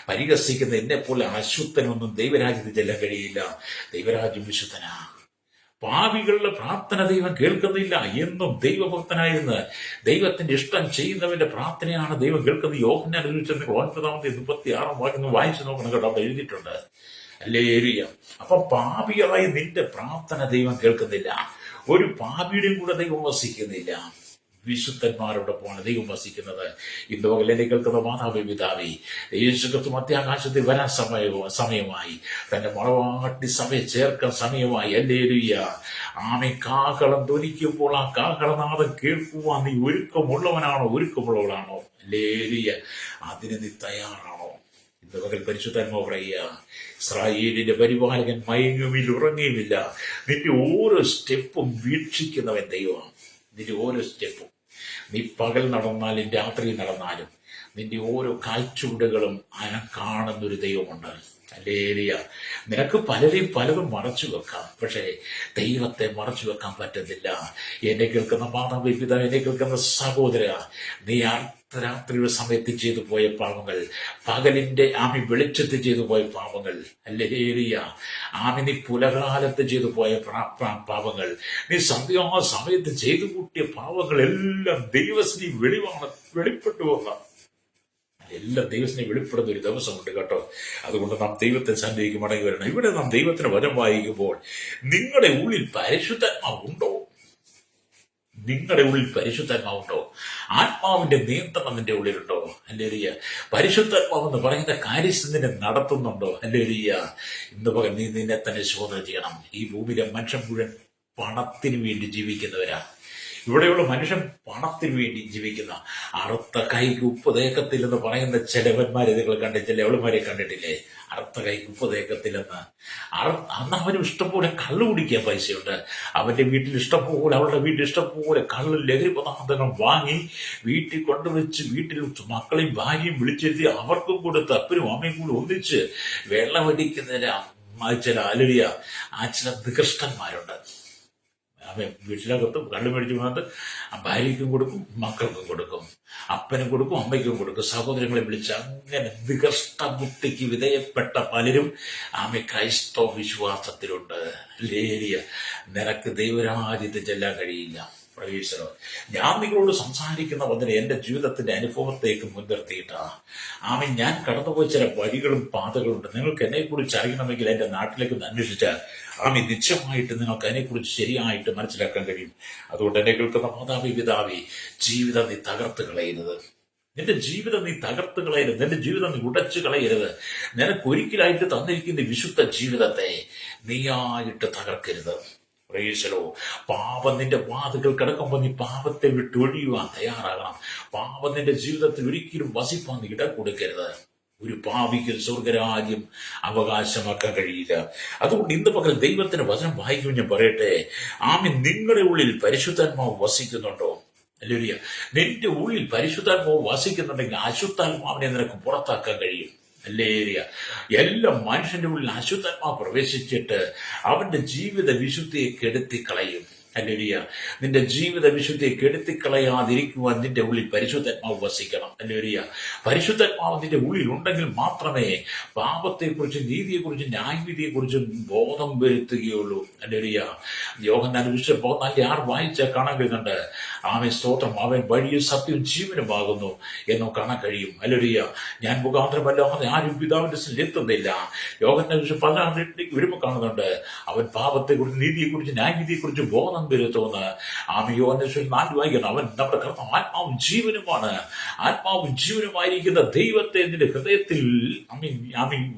പരിഹസിക്കുന്ന എന്നെപ്പോലെ അശുദ്ധനൊന്നും ദൈവരാജ്യത്തിൽ ചെല്ലാൻ കഴിയില്ല. ദൈവരാജ്യം വിശുദ്ധനാ. പാപികളുടെ പ്രാർത്ഥന ദൈവം കേൾക്കുന്നില്ല. എന്നും ദൈവഭക്തനായിരുന്ന് ദൈവത്തിന്റെ ഇഷ്ടം ചെയ്യുന്നവന്റെ പ്രാർത്ഥനയാണ് ദൈവം കേൾക്കുന്നത്. യോഹന്നാൻ 9:36 വാക്യം വായിച്ചു നോക്കണം കേട്ടോ, അവിടെ എഴുതിയിട്ടുണ്ട്. ഹല്ലേലൂയ. അപ്പൊ പാപികളായി നിന്റെ പ്രാർത്ഥന ദൈവം കേൾക്കുന്നില്ല, ഒരു പാപിയുടെയും കൂടെ ദൈവം വസിക്കുന്നില്ല. വിശുദ്ധന്മാരോടൊപ്പമാണ് ദൈവം വസിക്കുന്നത്. ഇന്ന് പകലിനെ കേൾക്കുന്ന മാതാവേ പിതാവേ, യേശുക്രിസ്തു മധ്യാകാശത്തിൽ വരാൻ സമയമായി, തന്റെ മണവാട്ടി സഭയെ ചേർക്കാൻ സമയമായി. ഹല്ലേലൂയ. ആമേൻ. കാഹളം ധ്വനിക്കുമ്പോൾ ആ കാഹളനാദം കേൾക്കുവാൻ നീ ഒരുക്കമുള്ളവളാണോ? ഹല്ലേലൂയ. അതിന് നീ തയ്യാറാണോ? ഇന്ന് പകൽ പരിശുദ്ധാത്മാവ് പറയുക, ഇസ്രായേലിന്റെ പരിപാലകൻ മയങ്ങുമില്ല, ഉറങ്ങിയുമില്ല. നിന്റെ ഓരോ സ്റ്റെപ്പും വീക്ഷിക്കുന്നവൻ ദൈവമാണ്. നിന്റെ ഓരോ സ്റ്റെപ്പും, നീ പകൽ നടന്നാലും രാത്രി നടന്നാലും നിന്റെ ഓരോ കാൽച്ചുവടുകളും കാണുന്നൊരു ദൈവമുണ്ട്. ഹല്ലേലൂയ. നിനക്ക് പലതും മറച്ചു വെക്കാം, പക്ഷേ ദൈവത്തെ മറച്ചു വെക്കാൻ പറ്റത്തില്ല. എന്നെ കേൾക്കുന്ന മാതാവേ പിതാവേ, എന്നെ കേൾക്കുന്ന സഹോദര, നീ അർദ്ധരാത്രിയുടെ സമയത്ത് ചെയ്തു പോയ പാപങ്ങൾ, പകലിന്റെ വെളിച്ചത്തിൽ ചെയ്തു പോയ പാപങ്ങൾ, ഹല്ലേലൂയ, നീ പുലകാലത്ത് ചെയ്തു പോയ പാപങ്ങൾ, നീ സമയത്ത് ചെയ്തു കൂട്ടിയ പാപങ്ങളെല്ലാം ദൈവസ്ഥി വെളിപ്പെട്ടു പോകാം. എല്ലാ ദൈവത്തിനെ വെളിപ്പെടുന്ന ഒരു ദിവസമുണ്ട് കേട്ടോ. അതുകൊണ്ട് നാം ദൈവത്തെ സന്നിധിക്ക് മടങ്ങി വരണം. ഇവിടെ നാം ദൈവത്തിന് വചനം വായിക്കുമ്പോൾ നിങ്ങളുടെ ഉള്ളിൽ പരിശുദ്ധാത്മാവുണ്ടോ? നിങ്ങളുടെ ഉള്ളിൽ പരിശുദ്ധാത്മാവുണ്ടോ? ആത്മാവിന്റെ നിയന്ത്രണം നിന്റെ ഉള്ളിലുണ്ടോ? ഹല്ലേലൂയ. പരിശുദ്ധാത്മാവ് എന്ന് പറയുന്ന കാര്യം നിന്നെ നടത്തുന്നുണ്ടോ? ഹല്ലേലൂയ. ഇന്ന് പകൽ നീ നിന്നെ തന്നെ ശോധന ചെയ്യണം. ഈ ഭൂമിയിലെ മനുഷ്യൻ മുഴുവൻ പണത്തിന് വേണ്ടി ജീവിക്കുന്നവരാ. ഇവിടെയുള്ള മനുഷ്യൻ പണത്തിന് വേണ്ടി ജീവിക്കുന്ന, അറുത്ത കൈക്ക് ഉപ്പ് തേക്കത്തില്ലെന്ന് പറയുന്ന ചിലവന്മാരെ നിങ്ങൾ കണ്ടിട്ടില്ലേ? ചിലവളുമാരെ കണ്ടിട്ടില്ലേ? അറുത്ത കൈക്ക് ഉപ്പ് തേക്കത്തില്ലെന്ന്. അന്ന് അവനും ഇഷ്ടംപോലെ കള്ളു കുടിക്കാൻ പൈസയുണ്ട്. അവന്റെ വീട്ടിൽ ഇഷ്ടംപോലെ, അവളുടെ വീട്ടിൽ ഇഷ്ടംപോലെ കള്ളു ലഹരി പദാർത്ഥങ്ങൾ വാങ്ങി വീട്ടിൽ കൊണ്ടുവച്ച്, വീട്ടിൽ മക്കളെയും ഭാര്യയും വിളിച്ചെത്തി അവർക്കും കൊടുത്ത്, അപ്പനും അമ്മയും കൂടി ഒന്നിച്ച് വെള്ളമടിക്കുന്നതിന് ചില അലരിയ ചില നികൃഷ്ടന്മാരുണ്ട്. വീട്ടിനകത്തും കള്ളു മേടിച്ചു വന്നിട്ട് ഭാര്യയ്ക്കും കൊടുക്കും, മക്കൾക്കും കൊടുക്കും, അപ്പനും കൊടുക്കും, അമ്മയ്ക്കും കൊടുക്കും, സഹോദരങ്ങളെ വിളിച്ച് അങ്ങനെ നികഷ്ട ബുദ്ധിക്ക് വിധേയപ്പെട്ട പലരും ക്രൈസ്തവ വിശ്വാസത്തിലുണ്ട്. ഹല്ലേലൂയ. നിനക്ക് ദൈവരാജ്യത്തിൽ ചെല്ലാൻ കഴിയില്ല. പ്രവേശനം. ഞാൻ നിങ്ങളോട് സംസാരിക്കുന്ന വന്നിട്ട് എന്റെ ജീവിതത്തിന്റെ അനുഭവത്തേക്ക് മുൻനിർത്തിയിട്ടാ. ഞാൻ കടന്നുപോയ ചില വഴികളും പാതകളും ഉണ്ട്. നിങ്ങൾക്ക് എന്നെ കുറിച്ച് അറിയണമെങ്കിൽ എന്റെ നാട്ടിലേക്ക് അന്വേഷിച്ചാൽ നിശ്ചയമായിട്ട് നിങ്ങൾക്ക് അതിനെക്കുറിച്ച് ശരിയായിട്ട് മനസ്സിലാക്കാൻ കഴിയും. അതുകൊണ്ട് എന്നെ കേൾക്കുന്ന മാതാവി പിതാവി, ജീവിതം നീ തകർത്ത് കളയരുത്. നിന്റെ ജീവിതം നീ തകർത്ത് കളയരുത്. നിന്റെ ജീവിതം നീ ഉടച്ചു കളയരുത്. നിനക്ക് ഒരിക്കലായിട്ട് തന്നിരിക്കുന്ന വിശുദ്ധ ജീവിതത്തെ നീയായിട്ട് തകർക്കരുത്. പ്രേക്ഷലോ. പാപം നിന്റെ വാതുകൾ കിടക്കുമ്പോൾ നീ പാപത്തെ വിട്ടൊഴിയുവാൻ തയ്യാറാകണം. പാപം നിന്റെ ജീവിതത്തിൽ ഒരിക്കലും വസിപ്പാൻ നീ ഇടം കൊടുക്കരുത്. ഒരു പാപിക്ക് സ്വർഗരാജ്യം അവകാശമാക്കാൻ കഴിയില്ല. അതുകൊണ്ട് ഇന്ന് പകൽ ദൈവത്തിന്റെ വചനം വായിക്കും. ഞാൻ പറയട്ടെ, നിങ്ങളുടെ ഉള്ളിൽ പരിശുദ്ധാത്മാവ് വസിക്കുന്നുണ്ടോ? ഹല്ലേലൂയ. നിന്റെ ഉള്ളിൽ പരിശുദ്ധാത്മാവ് വസിക്കുന്നുണ്ടെങ്കിൽ അശുദ്ധാത്മാവിനെ നിനക്ക് പുറത്താക്കാൻ കഴിയും. ഹല്ലേലൂയ. എല്ലാ മനുഷ്യന്റെ ഉള്ളിൽ അശുദ്ധാത്മാവ് പ്രവേശിച്ചിട്ട് അവന്റെ ജീവിത വിശുദ്ധിയെ കെടുത്തിക്കളയും. ഹല്ലേലൂയ. നിന്റെ ജീവിത വിശുദ്ധിയെ കെടുത്തിക്കളയാതിരിക്കുവാൻ നിന്റെ ഉള്ളിൽ പരിശുദ്ധാത്മാവ് വസിക്കണം. ഹല്ലേലൂയ. പരിശുദ്ധാത്മാവ് നിന്റെ ഉള്ളിൽ ഉണ്ടെങ്കിൽ മാത്രമേ പാപത്തെക്കുറിച്ചും നീതിയെക്കുറിച്ചും ന്യായവിധിയെക്കുറിച്ചും ബോധം വരുത്തുകയുള്ളൂ. ഹല്ലേലൂയ. യോഹന്നാൻ 14:6 വായിച്ച കാണാൻ കഴിയുന്നുണ്ട്. സ്തോത്രം, അവൻ വഴിയും സത്യവും ജീവനുമാകുന്നു എന്ന് കാണാൻ കഴിയും. ഹല്ലേലൂയ. ഞാൻ മുഖാന്തരമല്ലാതെ ആരും പിതാവിന്റെ എത്തുന്നില്ല. യോഹന്നാൻ 16 വരുമ്പോൾ കാണുന്നുണ്ട്, അവൻ പാപത്തെക്കുറിച്ച് നീതിയെക്കുറിച്ച് ന്യായവിധിയെക്കുറിച്ച് ബോധം വരുത്തുമെന്ന്. യോഹന്നാൻ 4 വായിക്കണം. അവൻ നമ്മുടെ കർത്താവ് ആത്മാവും ജീവനുമാണ്. ആത്മാവും ജീവനുമായിരിക്കുന്ന ദൈവത്തെ നിന്റെ ഹൃദയത്തിൽ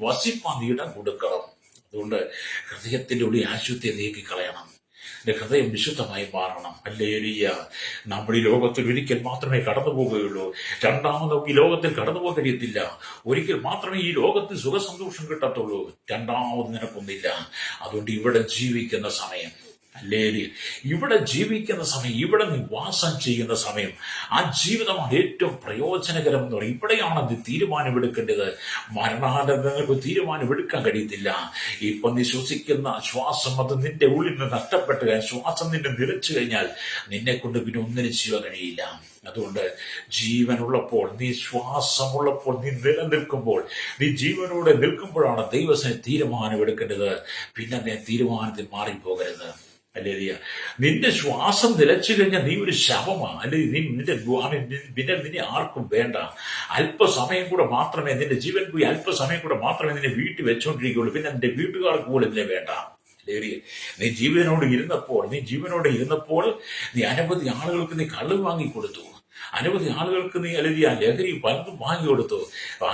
വസിപ്പാൻ ഇടം കൊടുക്കണം. അതുകൊണ്ട് ഹൃദയത്തിന്റെ ഉള്ളിൽ അശുദ്ധിയെ നീക്കിക്കളയണം. എന്റെ ഹൃദയം വിശുദ്ധമായി മാറണം. ഹല്ലേലൂയ. നമ്മൾ ഈ ലോകത്തിൽ ഒരിക്കൽ മാത്രമേ കടന്നു പോകുകയുള്ളൂ. രണ്ടാമത് ഈ ലോകത്തിൽ കടന്നു പോകാൻ കഴിയത്തില്ല. ഒരിക്കൽ മാത്രമേ ഈ ലോകത്തിൽ സുഖസന്തോഷം കിട്ടത്തുള്ളൂ. രണ്ടാമത് നിനക്കൊന്നില്ല. അതുകൊണ്ട് ഇവിടെ ജീവിക്കുന്ന സമയം, ഹല്ലേലൂയ, ഇവിടെ ജീവിക്കുന്ന സമയം, ഇവിടെ നീ വാസം ചെയ്യുന്ന സമയം, ആ ജീവിതമാണ് ഏറ്റവും പ്രയോജനകരം എന്ന് പറയും. ഇവിടെയാണ് നീ തീരുമാനമെടുക്കേണ്ടത്. മരണാനന്തരങ്ങൾക്ക് തീരുമാനമെടുക്കാൻ കഴിയത്തില്ല. ഇപ്പൊ നീ ശ്വസിക്കുന്ന ശ്വാസം, അത് നിന്റെ ഉള്ളിൽ നിന്ന് നഷ്ടപ്പെട്ട് ശ്വാസം നിന്നെ നിലച്ചു കഴിഞ്ഞാൽ നിന്നെ കൊണ്ട് പിന്നെ ഒന്നിനും ചെയ്യാൻ കഴിയില്ല. അതുകൊണ്ട് ജീവനുള്ളപ്പോൾ, നീ ശ്വാസമുള്ളപ്പോൾ, നീ നിലനിൽക്കുമ്പോൾ, നീ ജീവനോടെ നിൽക്കുമ്പോഴാണ് ദൈവത്തിന് തീരുമാനമെടുക്കേണ്ടത്. പിന്നെ നീ തീരുമാനത്തിൽ മാറിപ്പോകരുത്. ഹല്ലേലൂയ. നിന്റെ ശ്വാസം നിലച്ചു കഴിഞ്ഞാൽ നീ ഒരു ശവമാണ്. അല്ലെങ്കിൽ നിന്നെ ആർക്കും വേണ്ട. അല്പസമയം കൂടെ മാത്രമേ നിന്റെ ജീവൻ പോയി, അല്പസമയം കൂടെ മാത്രമേ നിന്നെ വീട്ടിൽ വെച്ചോണ്ടിരിക്കുകയുള്ളൂ. പിന്നെ നിന്റെ വീട്ടുകാർക്ക് പോലും നിന്നെ വേണ്ട. നീ ജീവനോട് ഇരുന്നപ്പോൾ നീ അനവധി ആളുകൾക്ക് നീ കള്ള് വാങ്ങിക്കൊടുത്തു. അനവധി ആളുകൾക്ക് നീ അല്ലെങ്കിൽ ആ ലഹരി പലതും വാങ്ങിക്കൊടുത്തു.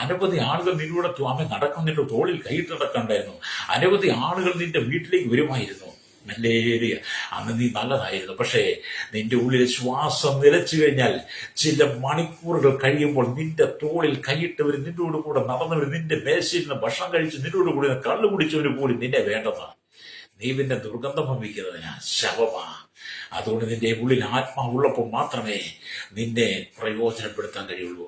അനവധി ആളുകൾ നിന്നോട് നടക്കാൻ നിന്റെ തോളിൽ കൈയിട്ട് നടക്കണ്ടായിരുന്നു. അനവധി ആളുകൾ നിന്റെ വീട്ടിലേക്ക് വരുമായിരുന്നു. മല്ലേരിയ അന്ന് നീ നല്ലതായിരുന്നു. പക്ഷേ നിന്റെ ഉള്ളിൽ ശ്വാസം നിലച്ചു കഴിഞ്ഞാൽ ചില മണിക്കൂറുകൾ കഴിയുമ്പോൾ നിന്റെ തോളിൽ കൈയിട്ടവർ, നിന്നോട് കൂടെ നടന്നവർ, നിന്റെ മേശയിൽ നിന്ന് ഭക്ഷണം കഴിച്ച് നിന്നോട് കൂടി കള്ളു കുടിച്ചവർ പോലും നിന്നെ വേണ്ടതാണ്. നീ പിന്നെ ദുർഗന്ധം ഭവിക്കുന്നതിനാ, ശവമാ. അതുകൊണ്ട് നിന്റെ ഉള്ളിൽ ആത്മാവുള്ളപ്പോൾ മാത്രമേ നിന്നെ പ്രയോജനപ്പെടുത്താൻ കഴിയുള്ളൂ.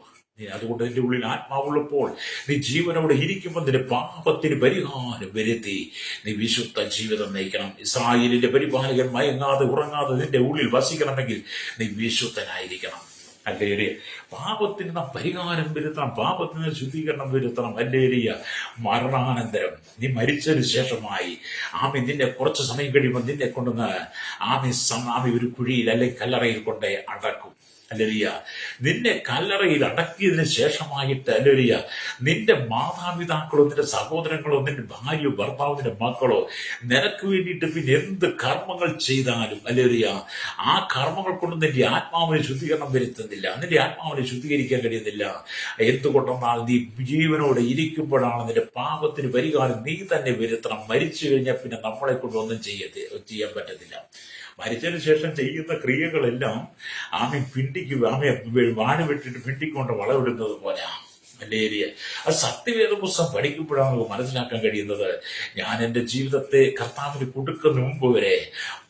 അതുകൊണ്ട് നിന്റെ ഉള്ളിൽ ആത്മാവുള്ളപ്പോൾ നീ ജീവനോടെ ഇരിക്കുമ്പോൾ നിന്റെ പാപത്തിന് പരിഹാരം വരുത്തി നീ വിശുദ്ധ ജീവിതം നയിക്കണം. ഇസ്രായേലിന്റെ പരിപാലകൻ മയങ്ങാതെ ഉറങ്ങാതെ നിന്റെ ഉള്ളിൽ വസിക്കണമെങ്കിൽ നീ വിശുദ്ധനായിരിക്കണം. അല്ലേരിയ പാപത്തിന് നാം പരിഹാരം വരുത്തണം, പാപത്തിന് ശുദ്ധീകരണം വരുത്തണം. അല്ലേരിയ മരണാനന്തരം നീ മരിച്ചതിന് ശേഷമായി നിന്നെ കുറച്ച് സമയം കഴിയുമ്പോൾ നിന്നെ കൊണ്ടുവന്ന് ഒരു കുഴിയിൽ അല്ലെങ്കിൽ കല്ലറയിൽ കൊണ്ടേ അടക്കും. അല്ലേരിയ നിന്നെ കല്ലറയിൽ അടക്കിയതിന് ശേഷമായിട്ട് അല്ലേരിയ നിന്റെ മാതാപിതാക്കളോ നിന്റെ സഹോദരങ്ങളോ നിന്റെ ഭാര്യയോ ഭർത്താവോ നിന്റെ മക്കളോ നിനക്ക് വേണ്ടിയിട്ട് പിന്നെ എന്ത് കർമ്മങ്ങൾ ചെയ്താലും അല്ലേരിയ ആ കർമ്മങ്ങൾ കൊണ്ട് നിന്റെ ആത്മാവിനെ ശുദ്ധീകരണം വരുത്തുന്നില്ല, നിന്റെ ആത്മാവിനെ ശുദ്ധീകരിക്കാൻ കഴിയുന്നില്ല. എന്തുകൊണ്ടെന്നാൽ നീ ജീവനോടെ ഇരിക്കുമ്പോഴാണ് നിന്റെ പാപത്തിന് പരിഹാരം നീ തന്നെ വരുത്തണം. മരിച്ചു കഴിഞ്ഞാൽ പിന്നെ നമ്മളെ കൊണ്ടൊന്നും ചെയ്യാൻ പറ്റത്തില്ല. മരിച്ചതിന് ശേഷം ചെയ്യുന്ന ക്രിയകളെല്ലാം വാണ് വെട്ടിട്ട് പിണ്ടിക്കൊണ്ട് വളവിടുന്നത് പോലെ. മല്ലേരിയ അത് സത്യവേദ പുസ്തകം പഠിക്കുമ്പോഴാണ് നമുക്ക് മനസ്സിലാക്കാൻ കഴിയുന്നത്. ഞാൻ എൻ്റെ ജീവിതത്തെ കർത്താവിന് കൊടുക്കുന്ന മുമ്പ് വരെ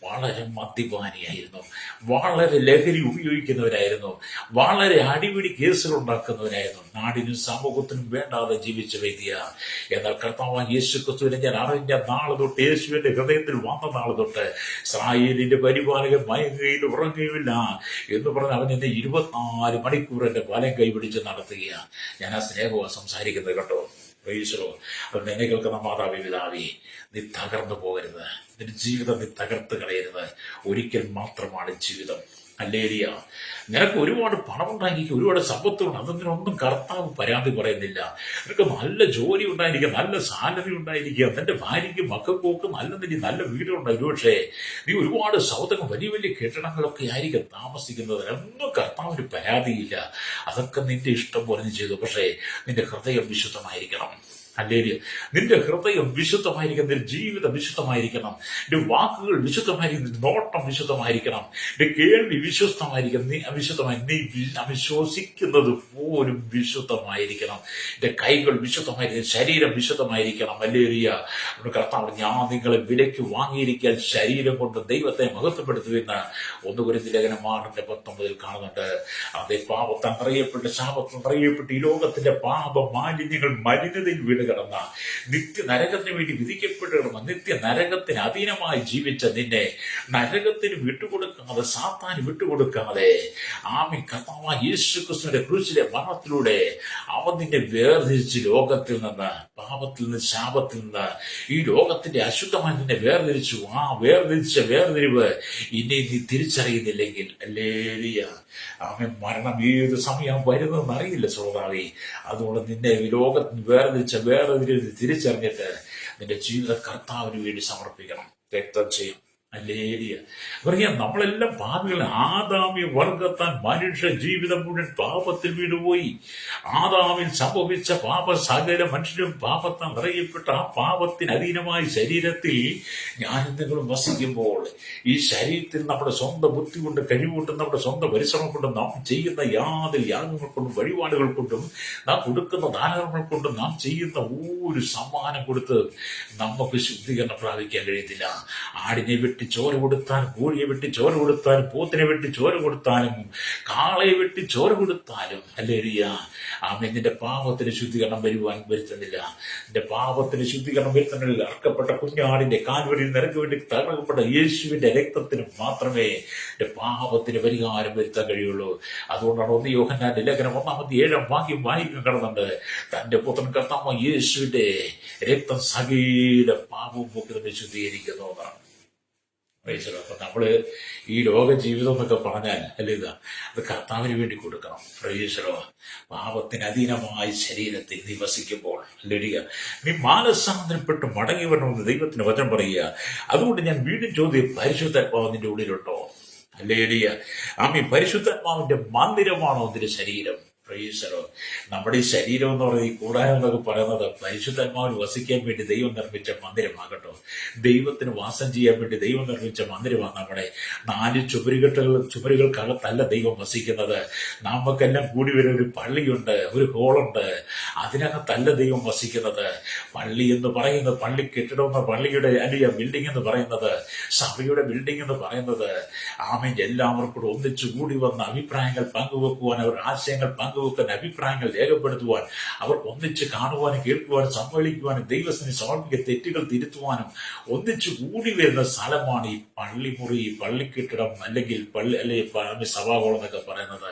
വളരെ മദ്യപാനിയായിരുന്നു, വളരെ ലഹരി ഉപയോഗിക്കുന്നവരായിരുന്നു, വളരെ അടിപിടി കേസുകൾ ഉണ്ടാക്കുന്നവരായിരുന്നു, നാടിനും സമൂഹത്തിനും വേണ്ടാതെ ജീവിച്ച വ്യക്തിയ. എന്നാൽ കർത്താവാൻ യേശു ക്രിസ്തുവിനെ ഞാൻ അറിഞ്ഞ നാളെ തൊട്ട്, യേശുവിന്റെ ഹൃദയത്തിൽ വന്ന നാളെ തൊട്ട് ഇസ്രായേലിന്റെ പരിപാലകൻ മയങ്ങുകയും ഉറങ്ങുകയില്ല എന്ന് പറഞ്ഞ് അവൻ എന്നെ 24 മണിക്കൂർ എന്റെ വലം കൈപിടിച്ച് നടത്തുകയാണ്. ഞാൻ ആ സ്നേഹമാണ് സംസാരിക്കുന്നത് കേട്ടോ. പ്രൈസലോ. അതുകൊണ്ട് എന്നെ കേൾക്കുന്ന മാതാവേ, പിതാവേ, നീ തകർന്നു പോകരുത്. നിന്റെ ജീവിതം നീ തകർത്ത് കളയരുത്. ഒരിക്കൽ മാത്രമാണ് ജീവിതം. അല്ലേരിയ നിനക്ക് ഒരുപാട് പണം ഉണ്ടായിരിക്കും, ഒരുപാട് സമ്പത്തുണ്ട്, അതൊന്നും കർത്താവ് പരാതി പറയുന്നില്ല. നിനക്ക് നല്ല ജോലി ഉണ്ടായിരിക്കുക, നല്ല സാലറി ഉണ്ടായിരിക്കുക, നിന്റെ ഭാര്യയ്ക്കും മക്കൾക്കും ഒക്കെ നല്ല വീടുണ്ടായിരിക്കും. പക്ഷേ നീ ഒരുപാട് സൗദം വലിയ വലിയ കെട്ടിടങ്ങളൊക്കെ ആയിരിക്കും താമസിക്കുന്നത്. ഒന്നും കർത്താവിന് പരാതിയില്ല. അതൊക്കെ നിന്റെ ഇഷ്ടം പോലെ നീ ചെയ്തു. പക്ഷേ നിന്റെ ഹൃദയം വിശുദ്ധമായിരിക്കണം. അല്ലേരിയ നിന്റെ ഹൃദയം വിശുദ്ധമായിരിക്കണം, നിന്റെ ജീവിതം വിശുദ്ധമായിരിക്കണം, നിന്റെ വാക്കുകൾ വിശുദ്ധമായിരിക്കണം, നിന്റെ നോട്ടം വിശുദ്ധമായിരിക്കണം, നിന്റെ കേൾവി വിശുദ്ധമായിരിക്കണം, നീ വിശ്വസിക്കുന്നത് പോലും വിശുദ്ധമായിരിക്കണം, നിന്റെ കൈകൾ വിശുദ്ധമായിരിക്കണം, ശരീരം വിശുദ്ധമായിരിക്കണം. അല്ലേരിയ കർത്താവ് ഞാൻ നിങ്ങളെ വിലയ്ക്ക് വാങ്ങിയിരിക്കാൻ ശരീരം കൊണ്ട് ദൈവത്തെ മഹത്വപ്പെടുത്തുമെന്ന് 1 കൊരിന്ത്യർ ലേഖനം 6:19 കാണുന്നുണ്ട്. അതേ പാപത്താൻ നിറയപ്പെട്ട് ശാപത്താൻ നിറയപ്പെട്ട് ഈ ലോകത്തിന്റെ പാപ മാലിന്യങ്ങൾ മലിനതയിൽ കിടന്ന നിത്യ നരകത്തിന് വേണ്ടി വിധിക്കപ്പെട്ട് കിടന്ന നിത്യ നരകത്തിന് അധീനമായി ജീവിച്ച നിന്നെ നരകത്തിന് വിട്ടുകൊടുക്കാതെ, സാത്താന് വിട്ടുകൊടുക്കാതെ കർത്താവായ യേശു ക്രിസ്തുവിന്റെ ക്രൂശിലെ മരണത്തിലൂടെ അവൻ നിന്നെ വേർതിരിച്ച് ലോകത്തിൽ നിന്ന്, പാപത്തിൽ നിന്ന്, ശാപത്തിൽ നിന്ന്, ഈ ലോകത്തിന്റെ അശുദ്ധമായി നിന്നെ വേർതിരിച്ചു. വേർതിരിവ് ഇനി നീ തിരിച്ചറിയുന്നില്ലെങ്കിൽ അല്ലേലിയ മരണം ഏത് സമയം വരുന്നതെന്ന് അറിയില്ല ശ്രോതാവേ. അതുകൊണ്ട് നിന്നെ ലോകത്തിന് വേർതിരിച്ച് തിരിച്ചറിഞ്ഞിട്ട് നിന്റെ ജീവിത കർത്താവിന് വേണ്ടി സമർപ്പിക്കണം, രക്തം ചെയ്യും. അല്ലേലിയ പറയാം. നമ്മളെല്ലാം പാപികൾ. ആദാമ്യ വർഗത്താൻ മനുഷ്യ ജീവിതം മുഴുവൻ പാപത്തിൽ വീണുപോയി. ആദാമിൽ സംഭവിച്ച പാപ സകല മനുഷ്യരും പാപത്താൽ നിറയപ്പെട്ട ആ പാപത്തിന് അധീനമായ ശരീരത്തിൽ ഞാൻ നിങ്ങളും വസിക്കുമ്പോൾ ഈ ശരീരത്തിൽ നമ്മുടെ സ്വന്തം ബുദ്ധി കൊണ്ട്, കഴിവുകൊണ്ടും, നമ്മുടെ സ്വന്തം പരിശ്രമം കൊണ്ടും, നാം ചെയ്യുന്ന യാതൊരു യാഗങ്ങൾ കൊണ്ടും, വഴിപാടുകൾ കൊണ്ടും, നാം കൊടുക്കുന്ന ദാനങ്ങൾ കൊണ്ടും, നാം ചെയ്യുന്ന ഒരു സമ്മാനം കൊടുത്ത് നമുക്ക് ശുദ്ധീകരണം പ്രാപിക്കാൻ കഴിയത്തില്ല. ആടിനെ വെട്ടി ചോര കൊടുത്താൽ, കോഴിയെ വെട്ടി ചോര കൊടുത്താലും, പോത്തിനെ വെട്ടി ചോര കൊടുത്താലും, കാളയെ വെട്ടി ചോര കൊടുത്താലും അല്ലേരിയ നിന്റെ പാപത്തിന് ശുദ്ധീകരണം വരുത്തുന്നില്ല. നിന്റെ പാപത്തിന് ശുദ്ധീകരണം വരുത്തുന്നില്ല. അർക്കപ്പെട്ട കുഞ്ഞാടിന്റെ കാൽവരിയിൽ നിനക്ക് വേണ്ടി തകർക്കപ്പെട്ട യേശുവിന്റെ രക്തത്തിന് മാത്രമേ എന്റെ പാപത്തിന് പരിഹാരം വരുത്താൻ കഴിയുള്ളൂ. അതുകൊണ്ടാണ് 1 യോഹന്നാന്റെ ലേഖനം 1:7 വായിക്കാൻ കിടന്നുണ്ട്. തന്റെ പുത്രൻ കർത്താവ് യേശുവിന്റെ രക്തം സകല പാപവും പോക്കി നമ്മെ ശുദ്ധീകരിക്കുന്നതാണ്. പ്രൈസലോ. അപ്പൊ നമ്മള് ഈ ലോക ജീവിതം എന്നൊക്കെ പറഞ്ഞാൽ അല്ലേ അത് കർത്താവിന് വേണ്ടി കൊടുക്കണം. പ്രൈസലോ. പാപത്തിന് അധീനമായി ശരീരത്തിൽ നിവസിക്കുമ്പോൾ അല്ലേരിയ നീ മാനസാന്തരപ്പെട്ട് മടങ്ങി വരണമെന്ന് ദൈവത്തിന് വചനം പറയുക. അതുകൊണ്ട് ഞാൻ വീണ്ടും ചോദ്യം, പരിശുദ്ധാത്മാവ് നിന്റെ ഉള്ളിലുണ്ടോ? അല്ലേരിയ പരിശുദ്ധാത്മാവിന്റെ മന്ദിരമാണോ നിന്റെ ശരീരം? പ്രൈസലോ. നമ്മുടെ ഈ ശരീരം എന്ന് പറയുന്നത്, ഈ കൂടാരം എന്നൊക്കെ പറയുന്നത് പരിശുദ്ധാത്മാവിൽ വസിക്കാൻ വേണ്ടി ദൈവം നിർമ്മിച്ച മന്ദിരമാകട്ടോ. ദൈവത്തിന് വാസം ചെയ്യാൻ വേണ്ടി ദൈവം നിർമ്മിച്ച മന്ദിരമാണ് നമ്മുടെ. 4 ചുമരുകൾക്കകത്തല്ല ദൈവം വസിക്കുന്നത്. നമുക്കെല്ലാം കൂടി വരുന്ന ഒരു പള്ളിയുണ്ട്, ഒരു ഹോളുണ്ട്. അതിനകത്തല്ല ദൈവം വസിക്കുന്നത്. പള്ളി എന്ന് പറയുന്നത്, പള്ളി കെട്ടിടം എന്ന പള്ളിയുടെ അല്ലെങ്കിൽ ബിൽഡിംഗ് എന്ന് പറയുന്നത്, സഭയുടെ ബിൽഡിംഗ് എന്ന് പറയുന്നത് എല്ലാവർക്കും ഒന്നിച്ചു കൂടി വന്ന അഭിപ്രായങ്ങൾ പങ്കുവെക്കുവാൻ, അവർ ആശയങ്ങൾ പങ്കുവെക്കാൻ, അഭിപ്രായങ്ങൾ രേഖപ്പെടുത്തുവാൻ, അവർ ഒന്നിച്ച് കാണുവാനും കേൾക്കുവാനും സമ്മേളിക്കുവാനും ദൈവത്തിന് സമർപ്പിക്കുക, തെറ്റുകൾ തിരുത്തുവാനും ഒന്നിച്ചു കൂടി വരുന്ന സ്ഥലമാണ് ഈ പള്ളിമുറി, പള്ളിക്കെട്ടിടം അല്ലെങ്കിൽ സഭാകോളം എന്നൊക്കെ പറയുന്നത്.